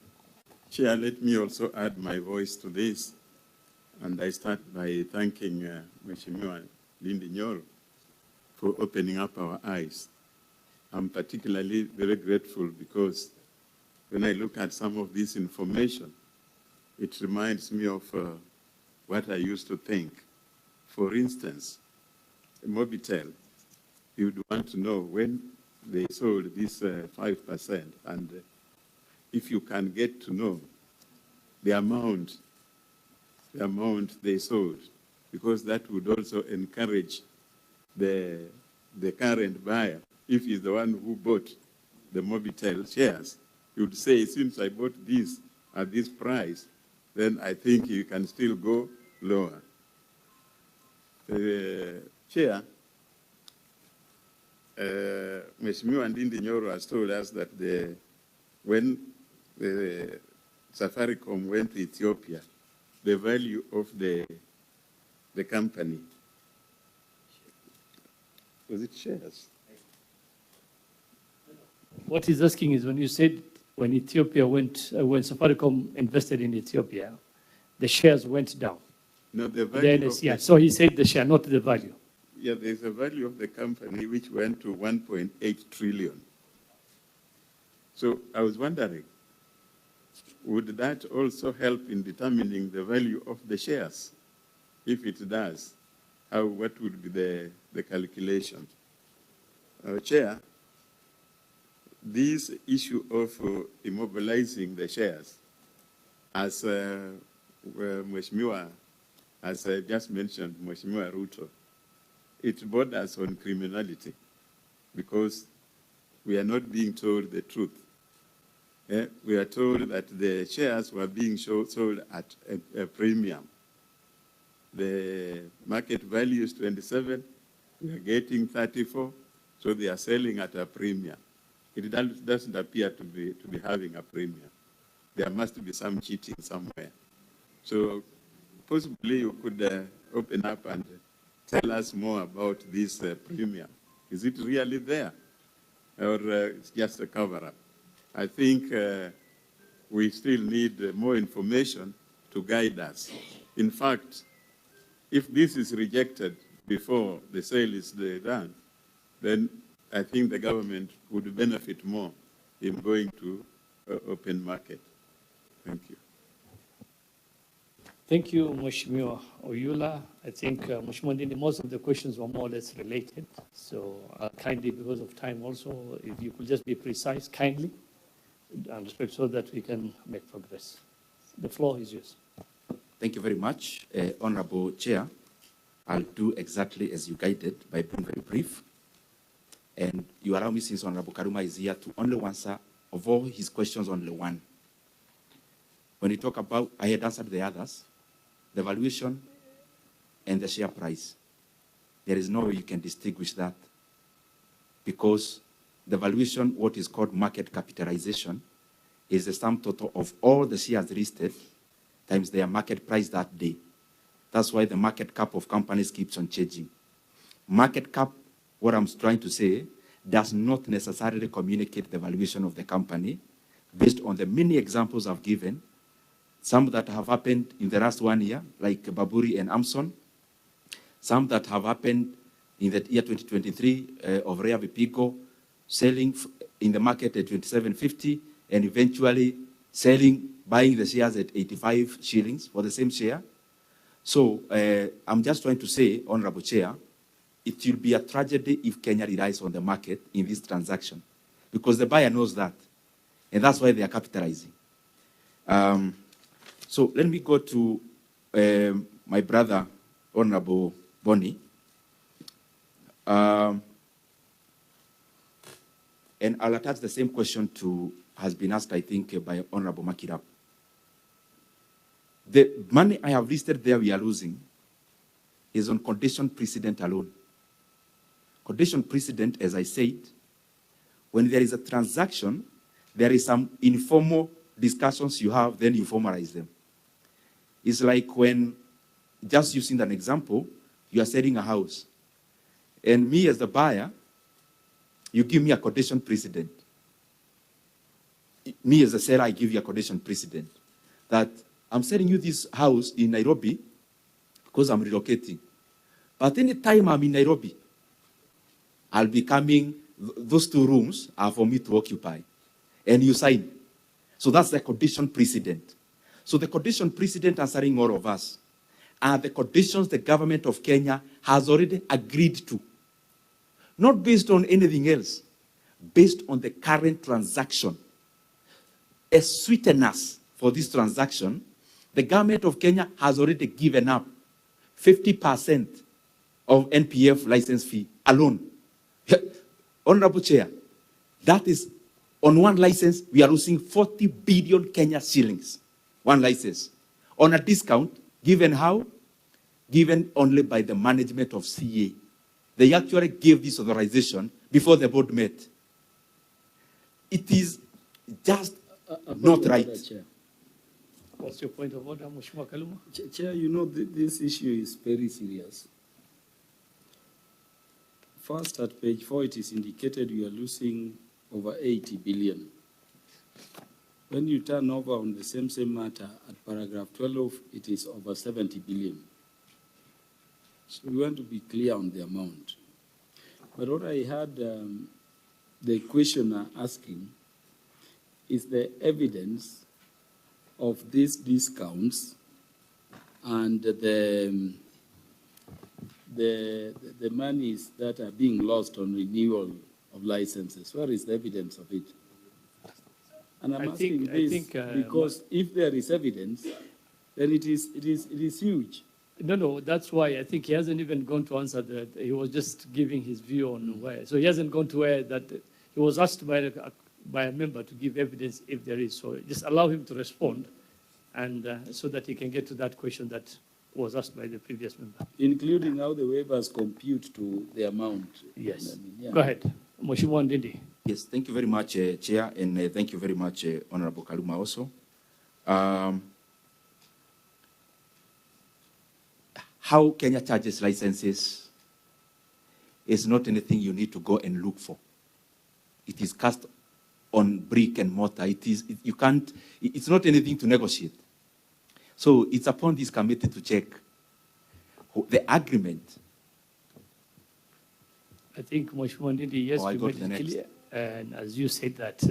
Chair, let me also add my voice to this, and I start by thanking Mheshimiwa Ndindi Nyoro for opening up our eyes. I'm particularly very grateful because when I look at some of this information, it reminds me of what I used to think. For instance, Mobitel, you would want to know when they sold this 5%, and if you can get to know the amount they sold, because that would also encourage the current buyer, if he's the one who bought the Mobitel shares, you would say, since I bought this at this price, then I think you can still go lower. Chair, Mheshimiwa Ndindi Nyoro has told us that when the Safaricom went to Ethiopia, the value of the company, was it shares? What he's asking is when you said when Ethiopia went, when Safaricom invested in Ethiopia, the shares went down. No, the value Then, so he said the share, not the value. Yeah, there's a value of the company which went to 1.8 trillion. So I was wondering, would that also help in determining the value of the shares? If it does, what would be the calculation? Chair, this issue of immobilizing the shares, as Mheshimiwa, as I just mentioned, Mheshimiwa Ruto, it borders on criminality because we are not being told the truth. We are told that the shares were being sold at a premium. The market value is 27, we are getting 34, so they are selling at a premium. It doesn't appear to be having a premium. There must be some cheating somewhere. So possibly you could open up and tell us more about this premium. Is it really there? Or it's just a cover-up? I think we still need more information to guide us. In fact, if this is rejected before the sale is done, then I think the government would benefit more in going to open market. Thank you. Thank you, Mheshimiwa Oyula. I think, Mheshimiwa Ndindi, most of the questions were more or less related. So kindly, because of time also, if you could just be precise, kindly, and respect so that we can make progress. The floor is yours. Thank you very much, Honorable Chair. I'll do exactly as you guided by being very brief. And you allow me, since Honorable Karuma is here, to only answer of all his questions only one. When you talk about, I had answered the others, the valuation and the share price. There is no way you can distinguish that because the valuation, what is called market capitalization, is the sum total of all the shares listed times their market price that day. That's why the market cap of companies keeps on changing. Market cap, what I'm trying to say, does not necessarily communicate the valuation of the company based on the many examples I've given, some that have happened in the last 1 year, like Baburi and Amson, some that have happened in the year 2023 of Rea Vipigo, selling in the market at 27.50 and eventually buying the shares at 85 shillings for the same share. So I'm just trying to say, Honorable Chair, it will be a tragedy if Kenya relies on the market in this transaction because the buyer knows that, and that's why they are capitalizing. So let me go to my brother, Honorable Boni. And I'll attach the same question has been asked, I think, by Honorable Makirap. The money I have listed there we are losing is on condition precedent alone. Condition precedent, as I said, when there is a transaction, there is some informal discussions you have, then you formalize them. It's like when, just using an example, you are selling a house. And me as the buyer, you give me a condition precedent. Me as a seller, I give you a condition precedent that I'm selling you this house in Nairobi because I'm relocating. But any time I'm in Nairobi, I'll be coming, those 2 rooms are for me to occupy. And you sign. So that's the condition precedent. So the condition precedent answering all of us are the conditions the government of Kenya has already agreed to. Not based on anything else, based on the current transaction. As sweeteners for this transaction, the government of Kenya has already given up 50% of NPF license fee alone. Honorable Chair, that is On one license, we are losing 40 billion Kenya shillings. One license. On a discount, given how? Given only by the management of CA. They actually gave this authorization before the board met. It is just not right. What's your point of order, Mheshimiwa Kaluma? Chair, you know, this issue is very serious. First, at page 4, it is indicated we are losing over 80 billion. When you turn over on the same matter, at paragraph 12, it is over 70 billion. So we want to be clear on the amount. But what I had the questioner asking is the evidence of these discounts and the monies that are being lost on renewal of licenses. Where is the evidence of it? And I'm asking this because if there is evidence, then it is huge. No, that's why I think he hasn't even gone to answer that. He was just giving his view on where. So he hasn't gone to where that he was asked by a member to give evidence if there is. So just allow him to respond, and so that he can get to that question that was asked by the previous member. Including how the waivers compute to the amount. Yes. I mean, yeah. Go ahead. Mheshimiwa Ndindi. Yes, thank you very much, Chair, and thank you very much, Honorable Kaluma also. How Kenya charges licenses is not anything you need to go and look for. It is cast on brick and mortar. It's not anything to negotiate. So it's upon this committee to check the agreement. I think Mheshimiwa Ndindi, yes, we made it clear. And as you said that,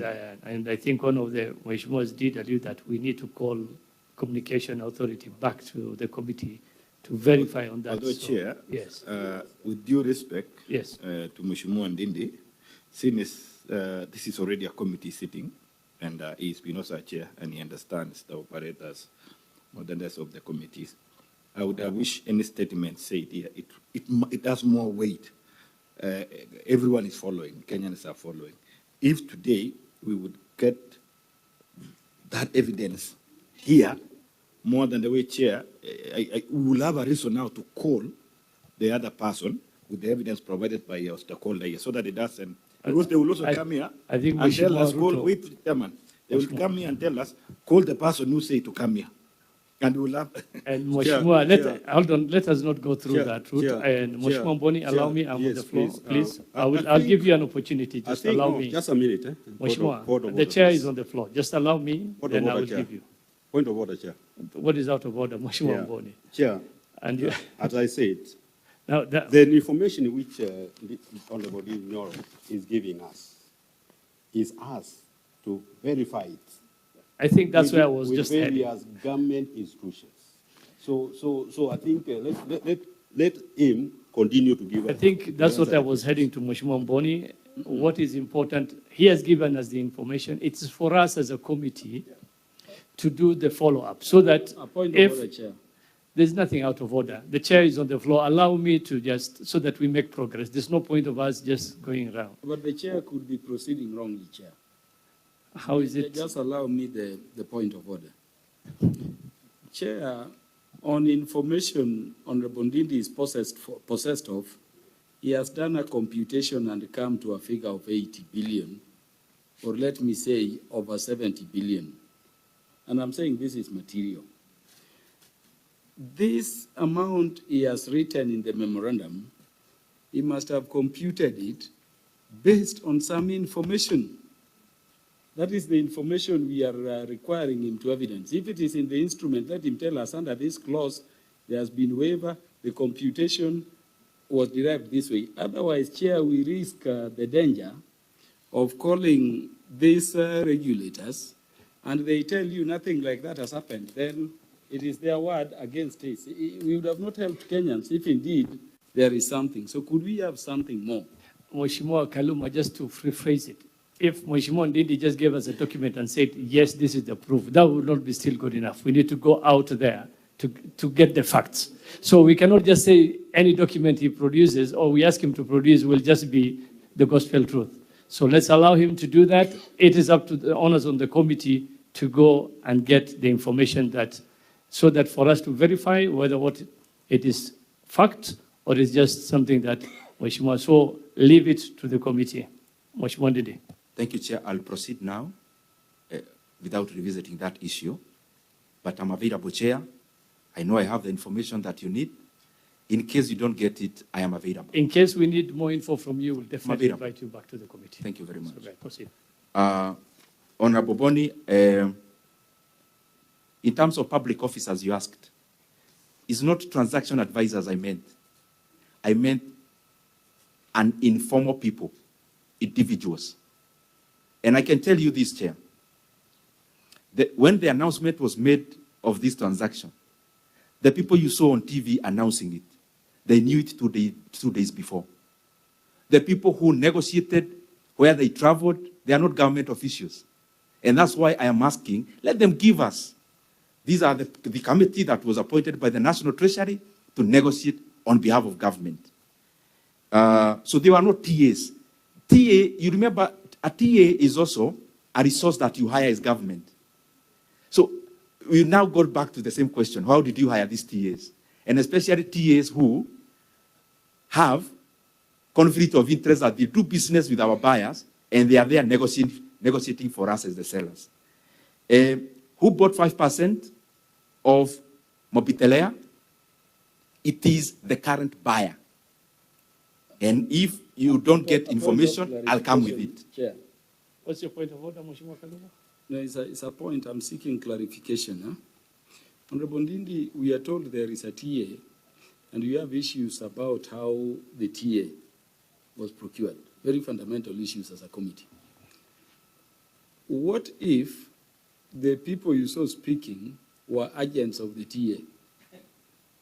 and I think one of the Mheshimiwas did allude that we need to call Communication Authority back to the committee to verify on that. Although, Chair, yes. With due respect, yes, to Mheshimiwa Ndindi, since this is already a committee sitting, and he's been also a chair, and he understands the operators, moderness of the committees, I would wish any statement said here, it has more weight. Everyone is following, Kenyans are following. If today we would get that evidence here, more than the way Chair, we will have a reason now to call the other person with the evidence provided by your stakeholder here, so that it doesn't, because they will also come here and tell us, wait, Chairman, they will come here and tell us, call the person who say to come here. And we'll have... And Mheshimiwa, hold on, let us not go through that route. And Mheshimiwa Mboni, allow me, I'm on the floor, please. I'll give you an opportunity, just allow me. Just a minute. Mheshimiwa, the chair is on the floor. Just allow me, then I will give you. Point of order, Chair. What is out of order, Mheshimiwa Mboni? Chair, and you, as I said, now the information which Honorable Nyoro is giving us is us to verify it. I think that's where I was just heading. With various government institutions. So I think let him continue to give us. I think that's what I was heading to, Mheshimiwa Mboni. What is important, he has given us the information. It's for us as a committee to do the follow-up, so that if there's nothing out of order, the chair is on the floor, allow me to just, so that we make progress. There's no point of us just going around. But the chair could be proceeding wrongly, Chair. How is it? Just allow me the point of order. Chair, on information Honorable Ndindi is possessed of, he has done a computation and come to a figure of 80 billion, or let me say over 70 billion. And I'm saying this is material. This amount he has written in the memorandum, he must have computed it based on some information. That is the information we are requiring him to evidence. If it is in the instrument, let him tell us under this clause, there has been waiver, the computation was derived this way. Otherwise, Chair, we risk the danger of calling these regulators, and they tell you nothing like that has happened. Then it is their word against us. We would have not helped Kenyans if indeed there is something. So could we have something more? Mheshimiwa Kaluma, just to rephrase it, if Mheshimiwa Ndindi just gave us a document and said, yes, this is the proof, that would not be still good enough. We need to go out there to get the facts. So we cannot just say any document he produces or we ask him to produce will just be the gospel truth. So let's allow him to do that. It is up to the owners on the committee to go and get the information that, so that for us to verify whether what it is fact or is just something that Mheshimiwa. So leave it to the committee. Mheshimiwa Ndindi. Thank you, Chair. I'll proceed now without revisiting that issue. But I'm available, Chair. I know I have the information that you need. In case you don't get it, I am available. In case we need more info from you, we'll definitely available. invite you back to the committee. Thank you very much. So, proceed. Honorable Boni, in terms of public officers, you asked, it's not transaction advisors I meant. I meant an informal people, individuals. And I can tell you this, Chair, that when the announcement was made of this transaction, the people you saw on TV announcing it, they knew it 2 days before. The people who negotiated, where they traveled, they are not government officials. And that's why I am asking, let them give us. These are the committee that was appointed by the National Treasury to negotiate on behalf of government. So they were not TAs. TA, you remember, a TA is also a resource that you hire as government. So we now go back to the same question. How did you hire these TAs? And especially TAs who have conflict of interest, that they do business with our buyers and they are there negotiating for us as the sellers. Who bought 5% of Mobitelea? It is the current buyer. And if you don't get information, I'll come with it. Chair. What's your point of order, Mheshimiwa Kaluma? No, it's a point. I'm seeking clarification. Huh? Honorable Ndindi, we are told there is a TA, and we have issues about how the TA was procured. Very fundamental issues as a committee. What if the people you saw speaking were agents of the TA?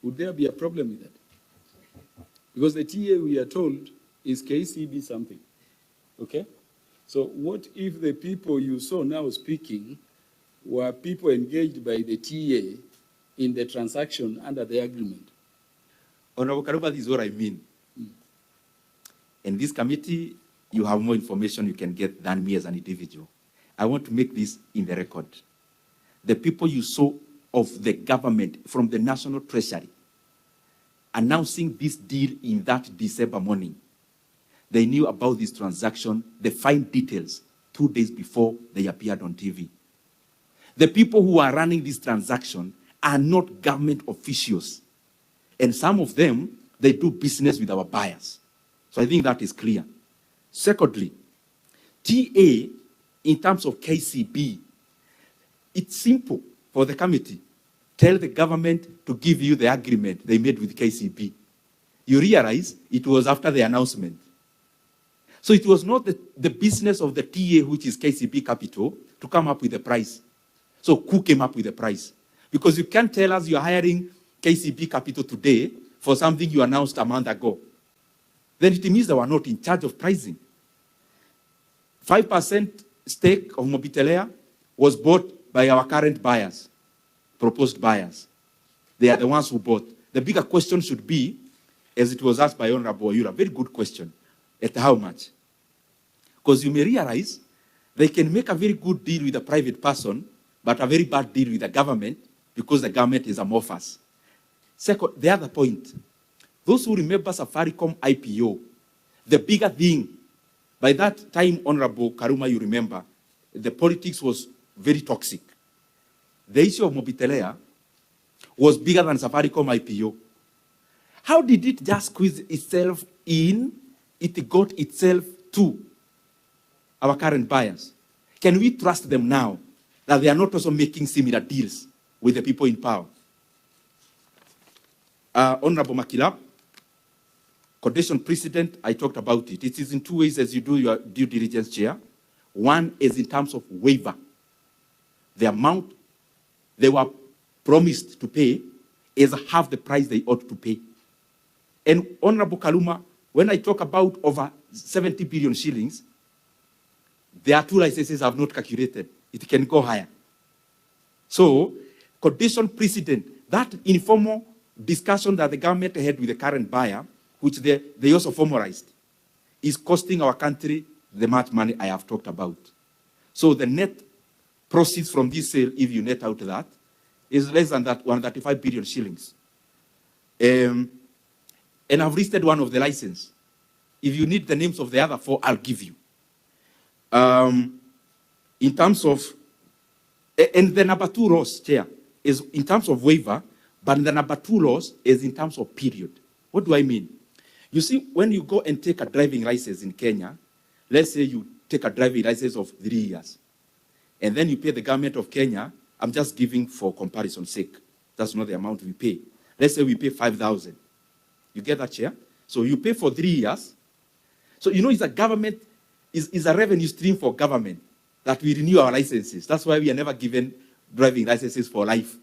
Would there be a problem with that? Because the TA, we are told, is KCB something. Okay? So what if the people you saw now speaking were people engaged by the TA in the transaction under the agreement? Honorable Karuba, this is what I mean. In this committee, you have more information you can get than me as an individual. I want to make this in the record. The people you saw of the government from the National Treasury announcing this deal in that December morning, they knew about this transaction, the fine details, 2 days before they appeared on TV. The people who are running this transaction are not government officials. And some of them, they do business with our buyers. So I think that is clear. Secondly, TA, in terms of KCB, it's simple for the committee. Tell the government to give you the agreement they made with KCB. You realize it was after the announcement. So it was not the business of the TA, which is KCB Capital, to come up with the price. So who came up with the price? Because you can't tell us you're hiring KCB Capital today for something you announced a month ago. Then it means they were not in charge of pricing. 5% stake of Mobitelea was bought by our current buyers, proposed buyers. They are the ones who bought. The bigger question should be, as it was asked by Honorable Oyura, very good question, at how much? Because you may realize they can make a very good deal with a private person, but a very bad deal with the government because the government is amorphous. Second, the other point, those who remember Safaricom IPO, the bigger thing, by that time, Honorable Karuma, you remember, the politics was very toxic. The issue of Mobitelea was bigger than Safaricom IPO. How did it just squeeze itself in? It got itself to our current buyers. Can we trust them now that they are not also making similar deals with the people in power? Honorable Makila, condition precedent, I talked about it. It is in two ways as you do your due diligence, Chair. One is in terms of waiver. The amount they were promised to pay is half the price they ought to pay. And Honorable Kaluma, when I talk about over 70 billion shillings, there are two licenses I have not calculated. It can go higher. So, condition precedent, that informal discussion that the government had with the current buyer, which they also formalized, is costing our country the much money I have talked about. So the net proceeds from this sale, if you net out that, is less than that 135 billion shillings. And I've listed one of the license. If you need the names of the other 4, I'll give you. In terms of, and the number 2 laws, Chair, is in terms of waiver, but the number 2 laws is in terms of period. What do I mean? You see, when you go and take a driving license in Kenya, let's say you take a driving license of 3 years, and then you pay the government of Kenya, I'm just giving for comparison's sake. That's not the amount we pay. Let's say we pay 5,000. You get that, Chair? So you pay for 3 years. So you know it's a government, is a revenue stream for government that we renew our licenses. That's why we are never given driving licenses for life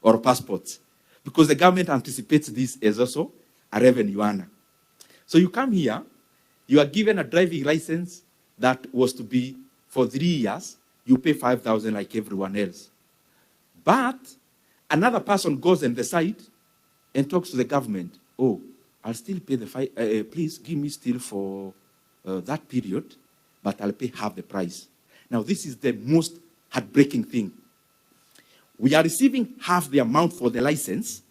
or passports. Because the government anticipates this as also a revenue earner. So you come here, you are given a driving license that was to be for 3 years, you pay 5,000 like everyone else. But another person goes and decides and talks to the government, oh, I'll still pay the please give me still for that period, but I'll pay half the price. Now, this is the most heartbreaking thing. We are receiving half the amount for the license,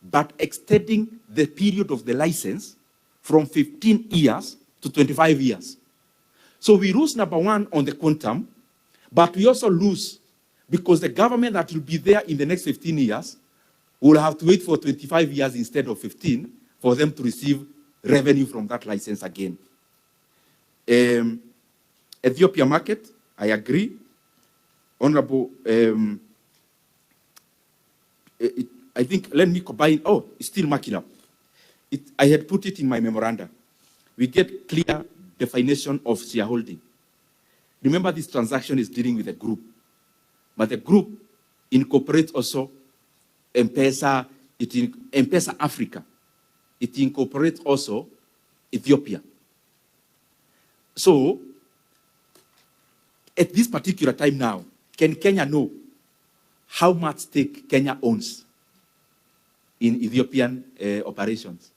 but extending the period of the license from 15 years to 25 years. So we lose, number 1, on the quantum, but we also lose because the government that will be there in the next 15 years will have to wait for 25 years instead of 15 for them to receive revenue from that license again. Ethiopia market, I agree. Honorable, I think, let me combine, oh, it's still marking up. I had put it in my memoranda. We get clear definition of shareholding. Remember, this transaction is dealing with a group, but the group incorporates also M-Pesa, M-Pesa Africa. It incorporates also Ethiopia. So, at this particular time now, can Kenya know how much stake Kenya owns in Ethiopian operations?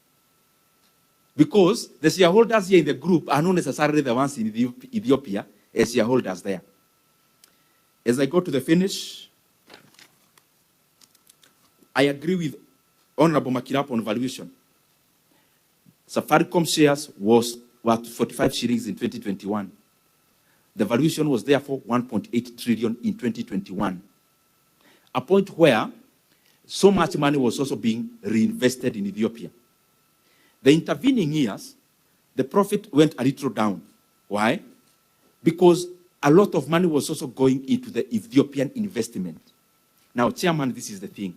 Because the shareholders here in the group are not necessarily the ones in Ethiopia as shareholders there. As I go to the finish, I agree with Honorable Makirapo on valuation. Safaricom shares were 45 shillings in 2021. The valuation was therefore 1.8 trillion in 2021. A point where so much money was also being reinvested in Ethiopia. The intervening years, the profit went a little down. Why? Because a lot of money was also going into the Ethiopian investment. Now, Chairman, this is the thing.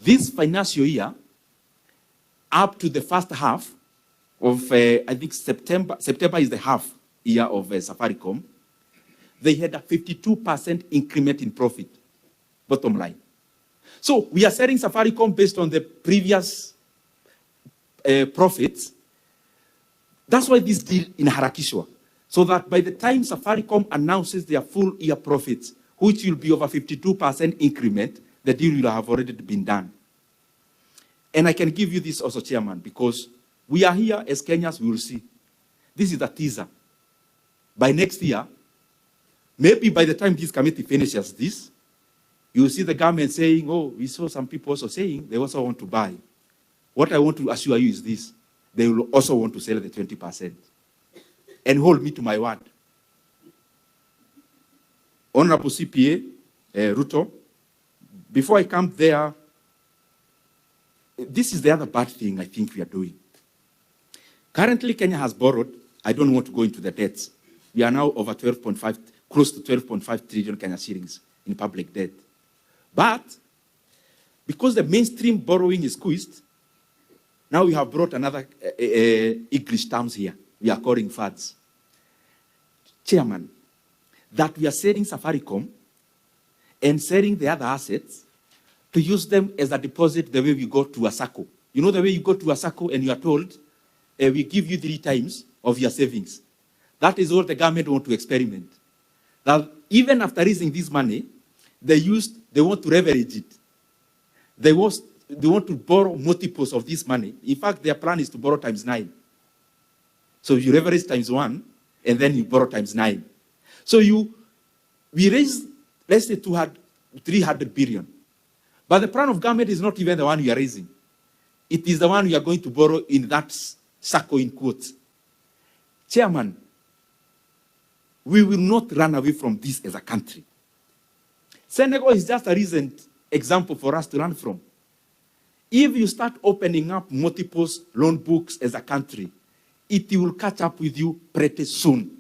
This financial year, up to the first half of, I think September is the half year of Safaricom, they had a 52% increment in profit, bottom line. So we are selling Safaricom based on the previous profits. That's why this deal in Harakishwa, so that by the time Safaricom announces their full year profits, which will be over 52% increment, the deal will have already been done. And I can give you this also, Chairman, because we are here as Kenyans, we will see. This is a teaser. By next year, maybe by the time this committee finishes this, you will see the government saying, oh, we saw some people also saying they also want to buy. What I want to assure you is this. They will also want to sell the 20%. And hold me to my word. Honorable CPA, Ruto, before I come there, this is the other bad thing I think we are doing. Currently, Kenya has borrowed, I don't want to go into the debts. We are now over 12.5, close to 12.5 trillion Kenya shillings in public debt. But because the mainstream borrowing is squeezed, now we have brought another English terms here. We are calling FADs. Chairman, that we are selling Safaricom and selling the other assets to use them as a deposit the way we go to a SACCO. You know the way you go to a SACCO and you are told, we give you 3 times of your savings. That is what the government want to experiment. Now, even after raising this money, they want to leverage it. They want to borrow multiples of this money. In fact, their plan is to borrow times 9. So you leverage times 1, and then you borrow times 9. So we raise, let's say 300 billion. But the plan of government is not even the one you are raising. It is the one you are going to borrow in that circle in quotes. Chairman, we will not run away from this as a country. Senegal is just a recent example for us to learn from. If you start opening up multiple loan books as a country, it will catch up with you pretty soon.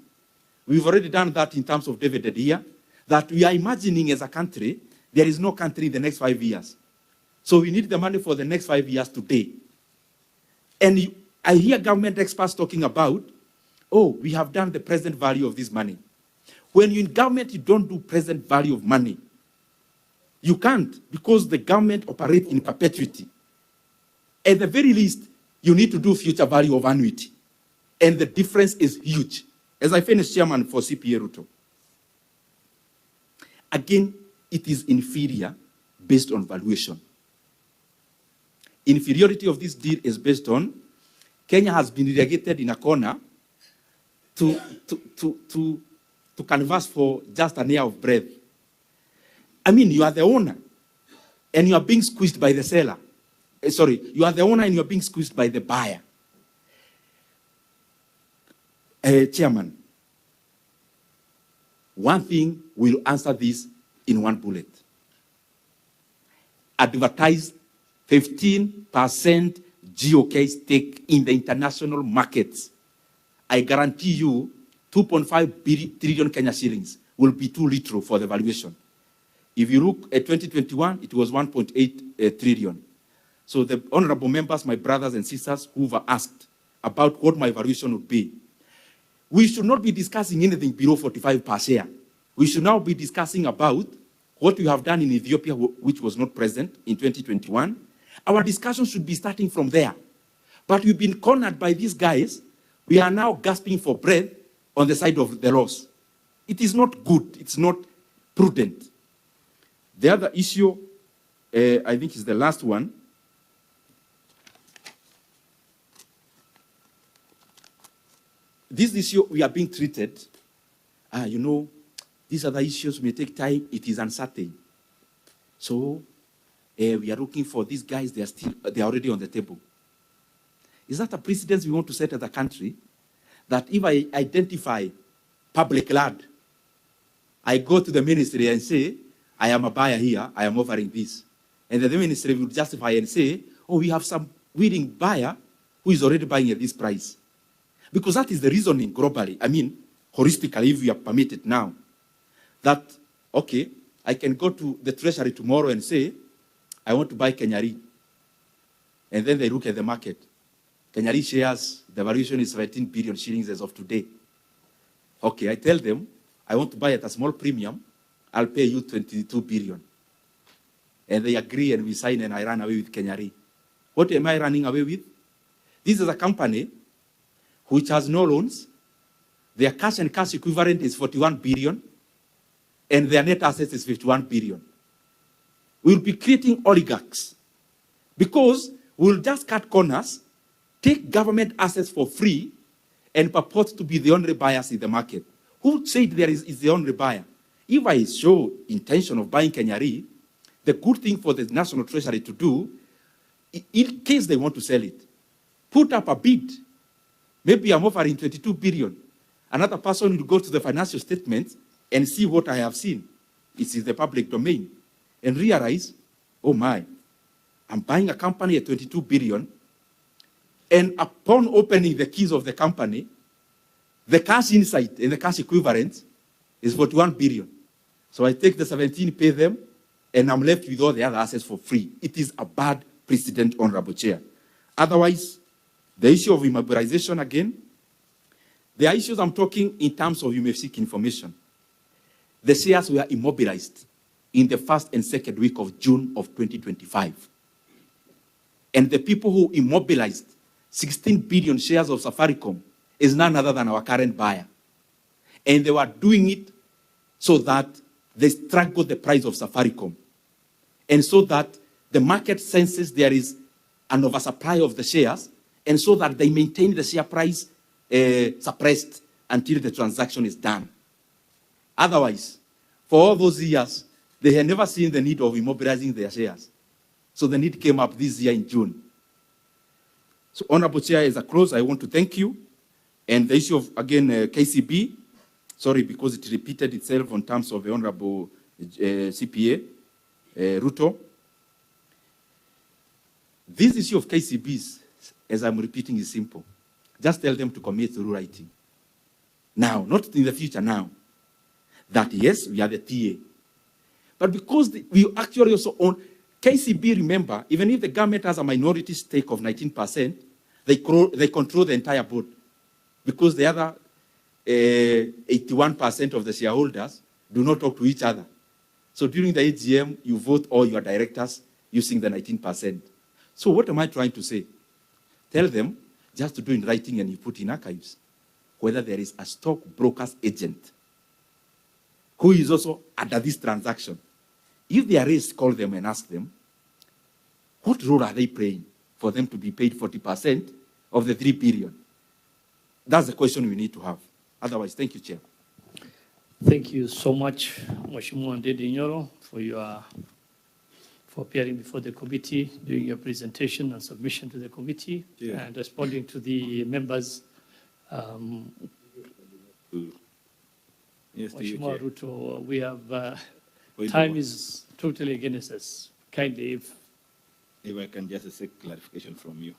We've already done that in terms of dividend here, that we are imagining as a country, there is no country in the next 5 years. So we need the money for the next 5 years today. And I hear government experts talking about, oh, we have done the present value of this money. When you're in government, you don't do present value of money. You can't, because the government operates in perpetuity. At the very least, you need to do future value of annuity. And the difference is huge. As I finish, Chairman, for CPA Ruto. Again, it is inferior based on valuation. Inferiority of this deal is based on Kenya has been relegated in a corner to canvass for just an air of breath. I mean, you are the owner, and you are being squeezed by the seller. Sorry, you are the owner and you are being squeezed by the buyer. Chairman, one thing will answer this in one bullet. Advertise 15% GOK stake in the international markets. I guarantee you 2.5 trillion Kenya shillings will be too little for the valuation. If you look at 2021, it was 1.8 trillion. So the honorable members, my brothers and sisters who were asked about what my valuation would be, we should not be discussing anything below 45 per share. We should now be discussing about what we have done in Ethiopia, which was not present in 2021. Our discussion should be starting from there. But we've been cornered by these guys. We are now gasping for breath on the side of the loss. It is not good. It's not prudent. The other issue, I think, is the last one. This issue, we are being treated, these other issues may take time. It is uncertain. So we are looking for these guys. They are already on the table. Is that a precedence we want to set as a country? That if I identify public land, I go to the ministry and say, I am a buyer here, I am offering this. And then the ministry will justify and say, oh, we have some willing buyer who is already buying at this price. Because that is the reasoning globally. I mean, holistically, if we are permitted now, that, okay, I can go to the treasury tomorrow and say, I want to buy Kenyari. And then they look at the market. Kenyari shares, the valuation is 17 billion shillings as of today. Okay, I tell them, I want to buy at a small premium, I'll pay you 22 billion. And they agree and we sign and I run away with Kenyari. What am I running away with? This is a company which has no loans. Their cash and cash equivalent is 41 billion, and their net assets is 51 billion. We'll be creating oligarchs because we'll just cut corners, take government assets for free, and purport to be the only buyers in the market. Who said there is the only buyer? If I show intention of buying Kenyari, the good thing for the National Treasury to do, in case they want to sell it, put up a bid. Maybe I'm offering 22 billion. Another person will go to the financial statement and see what I have seen. It's in the public domain. And realize, oh my, I'm buying a company at 22 billion. And upon opening the keys of the company, the cash inside and the cash equivalent is 41 billion. So I take the 17, pay them, and I'm left with all the other assets for free. It is a bad precedent, Honorable Chair. Otherwise, the issue of immobilization again, there are issues I'm talking in terms of you may seek information. The shares were immobilized in the first and second week of June of 2025. And the people who immobilized 16 billion shares of Safaricom is none other than our current buyer. And they were doing it so that they strangled the price of Safaricom. And so that the market senses there is an oversupply of the shares, and so that they maintain the share price suppressed until the transaction is done. Otherwise, for all those years, they had never seen the need of immobilizing their shares. So the need came up this year in June. So, Honorable Chair, as a close, I want to thank you. And the issue of, again, KCB, sorry, because it repeated itself on terms of the Honorable CPA, Ruto. This issue of KCBs, as I'm repeating, is simple. Just tell them to commit through writing. Now, not in the future, now. That yes, we are the TA. But because we actually also own, KCB, remember, even if the government has a minority stake of 19%, they control the entire board. Because the other 81% of the shareholders do not talk to each other. So during the AGM, you vote all your directors using the 19%. So what am I trying to say? Tell them just to do in writing and you put in archives whether there is a stockbroker's agent who is also under this transaction. If they are raised, call them and ask them, what role are they playing for them to be paid 40% of the 3 billion? That's the question we need to have. Otherwise, thank you, Chair. Thank you so much, Mheshimiwa Ndindi Nyoro, for appearing before the committee, doing your presentation and submission to the committee, and responding to the members. Yes, Mheshimiwa Ruto, we have, time is totally against us. Kindly, if I can just seek clarification from you.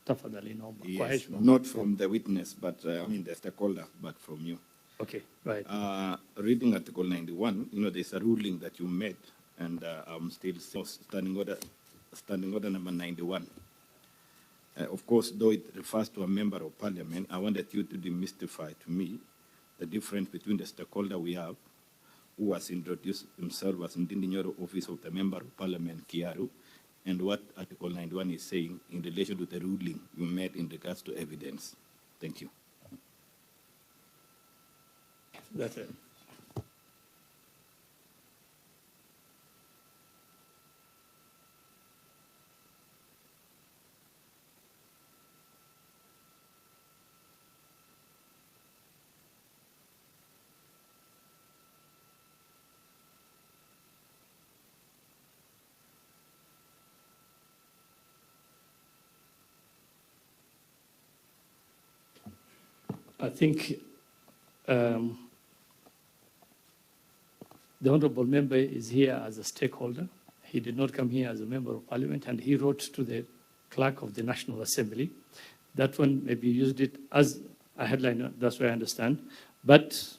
Tafadhali naomba. Kwa Yes, heshima. not from the witness, but I mean the stakeholder, but from you. Okay, right. Reading Article 91, there's a ruling that you made, and I'm still standing order number 91. Of course, though it refers to a member of parliament, I wanted you to demystify to me the difference between the stakeholder we have, who has introduced himself as Ndindi Nyoro, Office of the Member of Parliament, Kiaru, and what Article 91 is saying in relation to the ruling you made in regards to evidence. Thank you. That's it. I think the honorable member is here as a stakeholder. He did not come here as a member of parliament, and he wrote to the clerk of the National Assembly. That one maybe used it as a headline, that's what I understand. But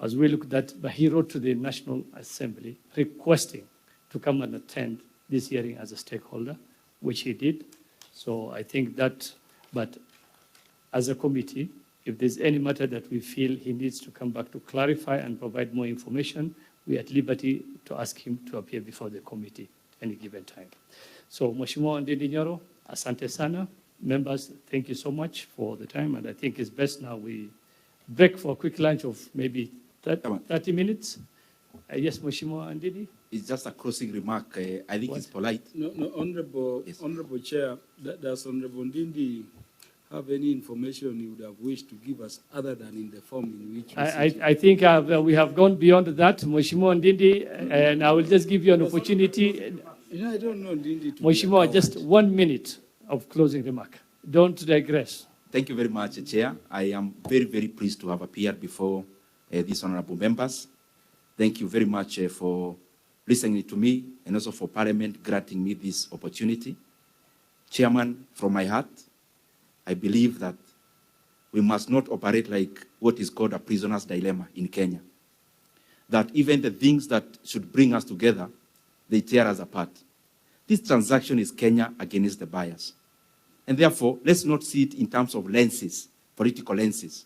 as we look at that, but he wrote to the National Assembly requesting to come and attend this hearing as a stakeholder, which he did. So I think that, but as a committee, if there's any matter that we feel he needs to come back to clarify and provide more information, we are at liberty to ask him to appear before the committee any given time. So, Mheshimiwa Ndindi Nyoro, asante sana. Members, thank you so much for the time, and I think it's best now we break for a quick lunch of maybe 30 minutes. Yes, Mheshimiwa Ndindi? It's just a closing remark. I think it's polite. No, Honorable, Yes. Honorable Chair, does Honorable Ndindi have any information you would have wished to give us other than in the form in which I think we have gone beyond that, Mheshimiwa Ndindi, and I will just give you an opportunity. I don't know Ndindi to Mheshimiwa, just 1 minute of closing remark. Don't digress. Thank you very much, Chair. I am very, very pleased to have appeared before these honorable members. Thank you very much for listening to me and also for Parliament granting me this opportunity. Chairman, from my heart, I believe that we must not operate like what is called a prisoner's dilemma in Kenya. That even the things that should bring us together, they tear us apart. This transaction is Kenya against the buyers. And therefore, let's not see it in terms of lenses, political lenses.